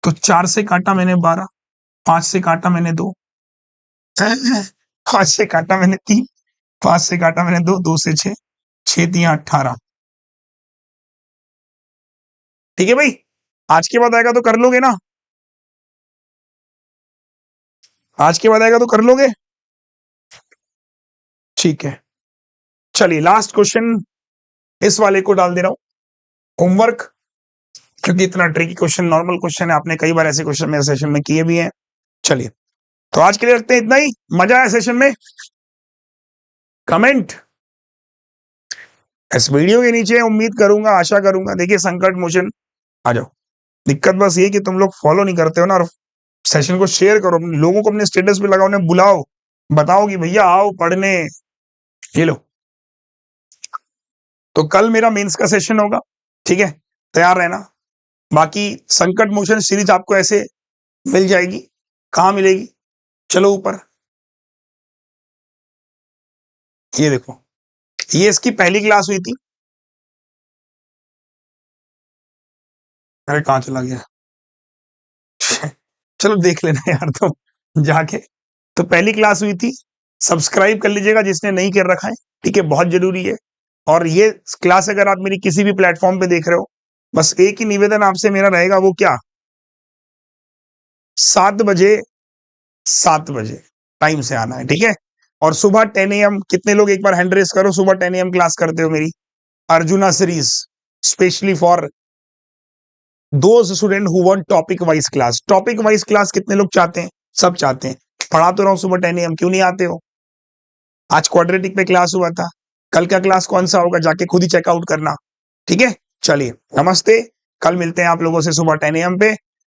तो 4 से काटा मैंने 12, 5 से काटा मैंने 2, 5 से काटा मैंने 3, 5 से काटा मैंने 2, 2 से 6, 6 3 18। ठीक है भाई, आज के बाद आएगा तो कर लोगे ना? आज के बाद आएगा तो कर लोगे? ठीक है, चलिए लास्ट क्वेश्चन इस वाले को डाल दे रहा हूं होमवर्क, क्योंकि इतना ट्रिकी क्वेश्चन, नॉर्मल क्वेश्चन है, आपने कई बार ऐसे क्वेश्चन मेरे सेशन में किए भी हैं। चलिए, तो आज के लिए रखते हैं इतना ही। मजा आया सेशन में? कमेंट इस वीडियो के नीचे उम्मीद करूंगा, आशा करूंगा। देखिए संकट मोचन आ जाओ। दिक्कत बस ये कि तुम लोग फॉलो नहीं करते हो ना, और सेशन को शेयर करो, लोगों को अपने स्टेटस पे लगाओ, उन्हें बुलाओ, बताओ कि भैया आओ पढ़ने। ये लो, तो कल मेरा मेंस का सेशन होगा, ठीक है, तैयार रहना। बाकी संकट मोचन सीरीज आपको ऐसे मिल जाएगी। कहाँ मिलेगी? चलो ऊपर, ये देखो, ये इसकी पहली क्लास हुई थी। अरे कहाँ चला गया? चलो देख लेना यार तुम जाके। तो पहली क्लास हुई थी, सब्सक्राइब कर लीजिएगा जिसने नहीं कर रखा है, ठीक है, बहुत जरूरी है। और ये क्लास अगर आप मेरी किसी भी प्लेटफॉर्म पे देख रहे हो, बस एक ही निवेदन आपसे मेरा रहेगा, वो क्या? 7 बजे, 7 बजे टाइम से आना है, ठीक है। और सुबह 10 AM, कितने लोग एक बार हैंड रेस करो, सुबह 10 AM क्लास करते हो मेरी arjuna series, specially for those student who want topic wise class. Topic wise class कितने लोग चाहते हैं? सब चाहते हैं। पढ़ा तो रहा हूं सुबह 10 AM, क्यों नहीं आते हो? आज क्वाड्रेटिक पे क्लास हुआ था, कल का क्लास कौन सा होगा जाके खुद ही चेकआउट करना, ठीक है। चलिए नमस्ते, कल मिलते हैं आप लोगों से सुबह 10 AM पे।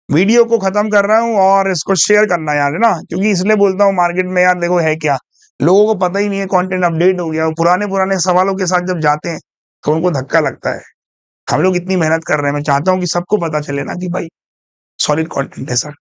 वीडियो को खत्म कर रहा हूं और इसको शेयर करना यार, है ना, क्योंकि इसलिए बोलता हूँ मार्केट में यार देखो है क्या, लोगों को पता ही नहीं है, कंटेंट अपडेट हो गया। पुराने पुराने सवालों के साथ जब जाते हैं तो उनको धक्का लगता है। हम लोग इतनी मेहनत कर रहे हैं, मैं चाहता हूँ कि सबको पता चले ना कि भाई सॉलिड कंटेंट है सर।